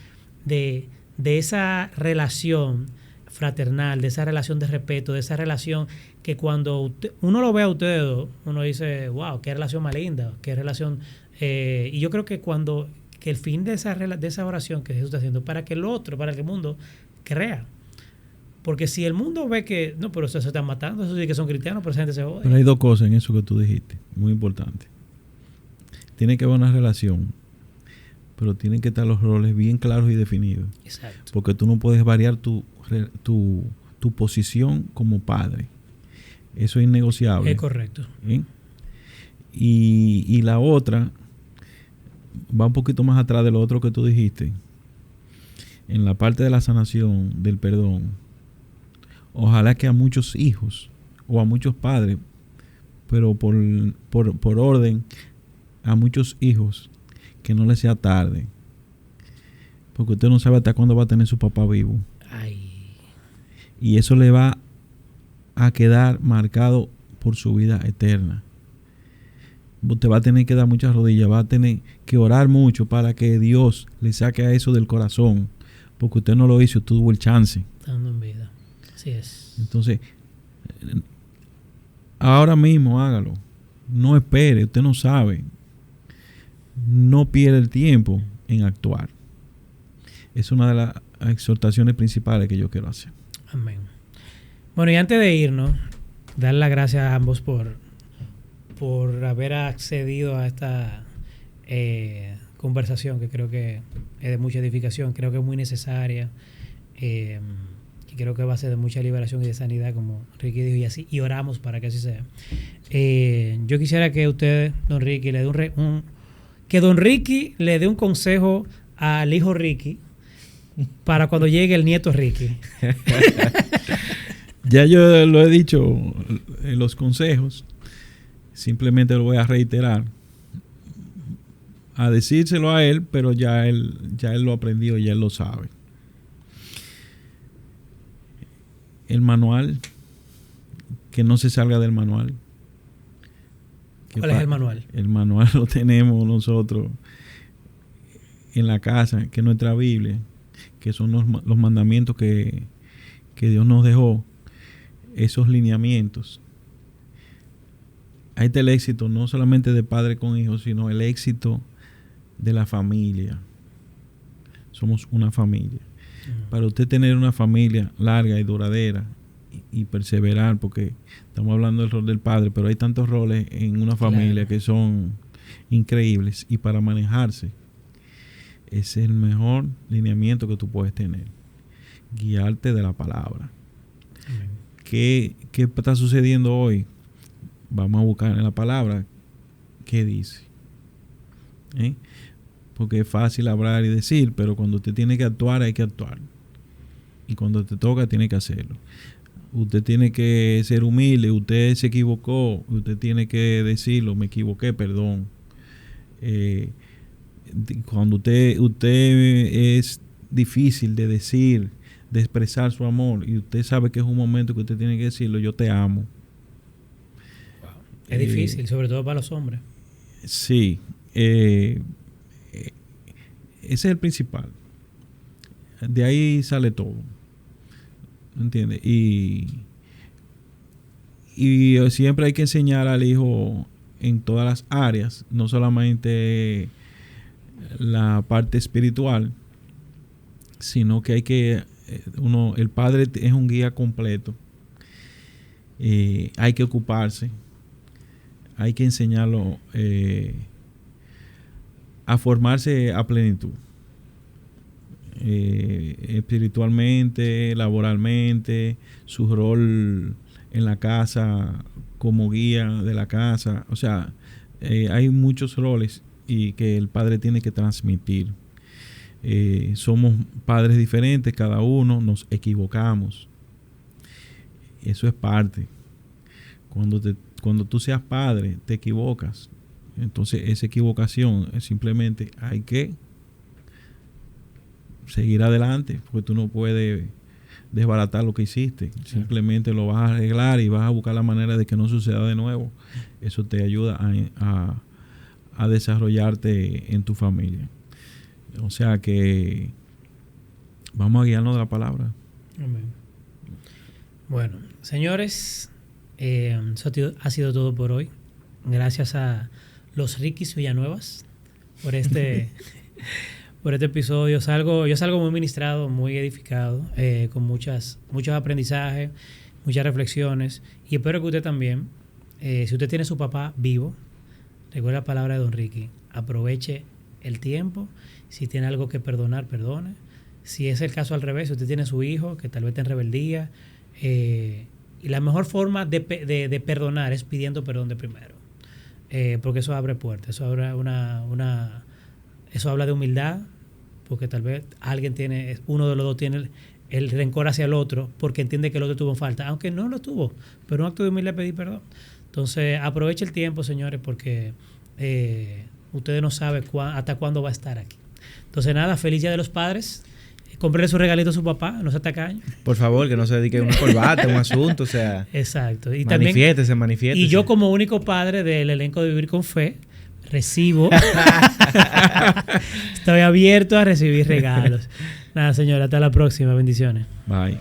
de esa relación fraternal, de esa relación de respeto, de esa relación que cuando uno lo ve a ustedes dos, uno dice, wow, qué relación más linda, qué relación. Y yo creo que que el fin de esa oración que Jesús está haciendo, para que para que el mundo crea. Porque si el mundo ve que, no, pero se están matando, eso sí que son cristianos, pero esa gente se odia. Pero hay dos cosas en eso que tú dijiste, muy importante. Tiene que haber una relación, pero tienen que estar los roles bien claros y definidos. Exacto. Porque tú no puedes variar tu posición como padre. Eso es innegociable. Es correcto. ¿Sí? Y la otra va un poquito más atrás de lo otro que tú dijiste. En la parte de la sanación, del perdón, ojalá que a muchos hijos o a muchos padres, pero por orden, a muchos hijos, que no les sea tarde. Porque usted no sabe hasta cuándo va a tener su papá vivo. Ay. Y eso le va a quedar marcado por su vida eterna. Usted va a tener que dar muchas rodillas, va a tener que orar mucho para que Dios le saque a eso del corazón, porque usted no lo hizo, tuvo el chance. Estando en vida. Así es. Entonces, ahora mismo hágalo. No espere, usted no sabe. No pierda el tiempo en actuar. Es una de las exhortaciones principales que yo quiero hacer. Amén. Bueno, y antes de irnos, dar las gracias a ambos por haber accedido a esta conversación, que creo que es de mucha edificación, creo que es muy necesaria, y creo que va a ser de mucha liberación y de sanidad, como Ricky dijo, y oramos para que así sea. Yo quisiera que usted, don Ricky, le dé que don Ricky le dé un consejo al hijo Ricky para cuando llegue el nieto Ricky. Ya yo lo he dicho en los consejos. Simplemente lo voy a reiterar, a decírselo a él, pero ya él lo aprendió, ya él lo sabe. El manual, que no se salga del manual. ¿Cuál es el manual? El manual lo tenemos nosotros en la casa, que es nuestra Biblia, que son los mandamientos que Dios nos dejó, esos lineamientos. Ahí está el éxito, no solamente de padre con hijos, sino el éxito de la familia. Somos una familia. Para usted tener una familia larga y duradera y perseverar, porque estamos hablando del rol del padre, pero hay tantos roles en una familia que son increíbles, y para manejarse ese es el mejor lineamiento que tú puedes tener, guiarte de la palabra. ¿Qué está sucediendo hoy? Vamos a buscar en la palabra qué dice, porque es fácil hablar y decir, pero cuando usted tiene que actuar, hay que actuar, y cuando te toca, tiene que hacerlo. Usted tiene que ser humilde. Usted se equivocó, usted tiene que decirlo: me equivoqué, perdón. Cuando usted es difícil de decir, de expresar su amor, y usted sabe que es un momento que usted tiene que decirlo: yo te amo. Wow. Es difícil, sobre todo para los hombres. Sí. Ese es el principal. De ahí sale todo. ¿Entiendes? Y siempre hay que enseñar al hijo en todas las áreas, no solamente la parte espiritual, sino que hay que el padre es un guía completo. Hay que ocuparse, hay que enseñarlo a formarse a plenitud. Espiritualmente, laboralmente, su rol en la casa como guía de la casa. O sea, hay muchos roles y que el padre tiene que transmitir. Somos padres diferentes, cada uno nos equivocamos. Eso es parte. Cuando tú seas padre, te equivocas. Entonces, esa equivocación simplemente hay que seguir adelante, porque tú no puedes desbaratar lo que hiciste. Simplemente lo vas a arreglar y vas a buscar la manera de que no suceda de nuevo. Eso te ayuda a desarrollarte en tu familia. O sea que vamos a guiarnos de la palabra. Amén. Bueno, señores, eso ha sido todo por hoy. Gracias a los Riquis Villanuevas por este por este episodio. Yo salgo muy ministrado, muy edificado, con muchos aprendizajes, muchas reflexiones, y espero que usted también, si usted tiene su papá vivo, recuerde la palabra de Don Ricky: aproveche el tiempo. Si tiene algo que perdonar, perdone. Si es el caso al revés, si usted tiene su hijo que tal vez está en rebeldía, y la mejor forma de perdonar es pidiendo perdón de primero, porque eso abre puertas, eso habla de humildad, porque tal vez uno de los dos tiene el rencor hacia el otro porque entiende que el otro tuvo falta, aunque no lo tuvo, pero un acto de humildad es pedir perdón. Entonces aproveche el tiempo, señores, porque ustedes no saben hasta cuándo va a estar aquí. Entonces nada, feliz Día de los Padres. Cómprele su regalito a su papá, no sea tacaño. Por favor, que no se dedique a una corbata, un asunto, o sea. Exacto. Y manifiéstese. Y yo, como único padre del elenco de Vivir con Fe, recibo. Estoy abierto a recibir regalos. Nada, señora, hasta la próxima. Bendiciones. Bye.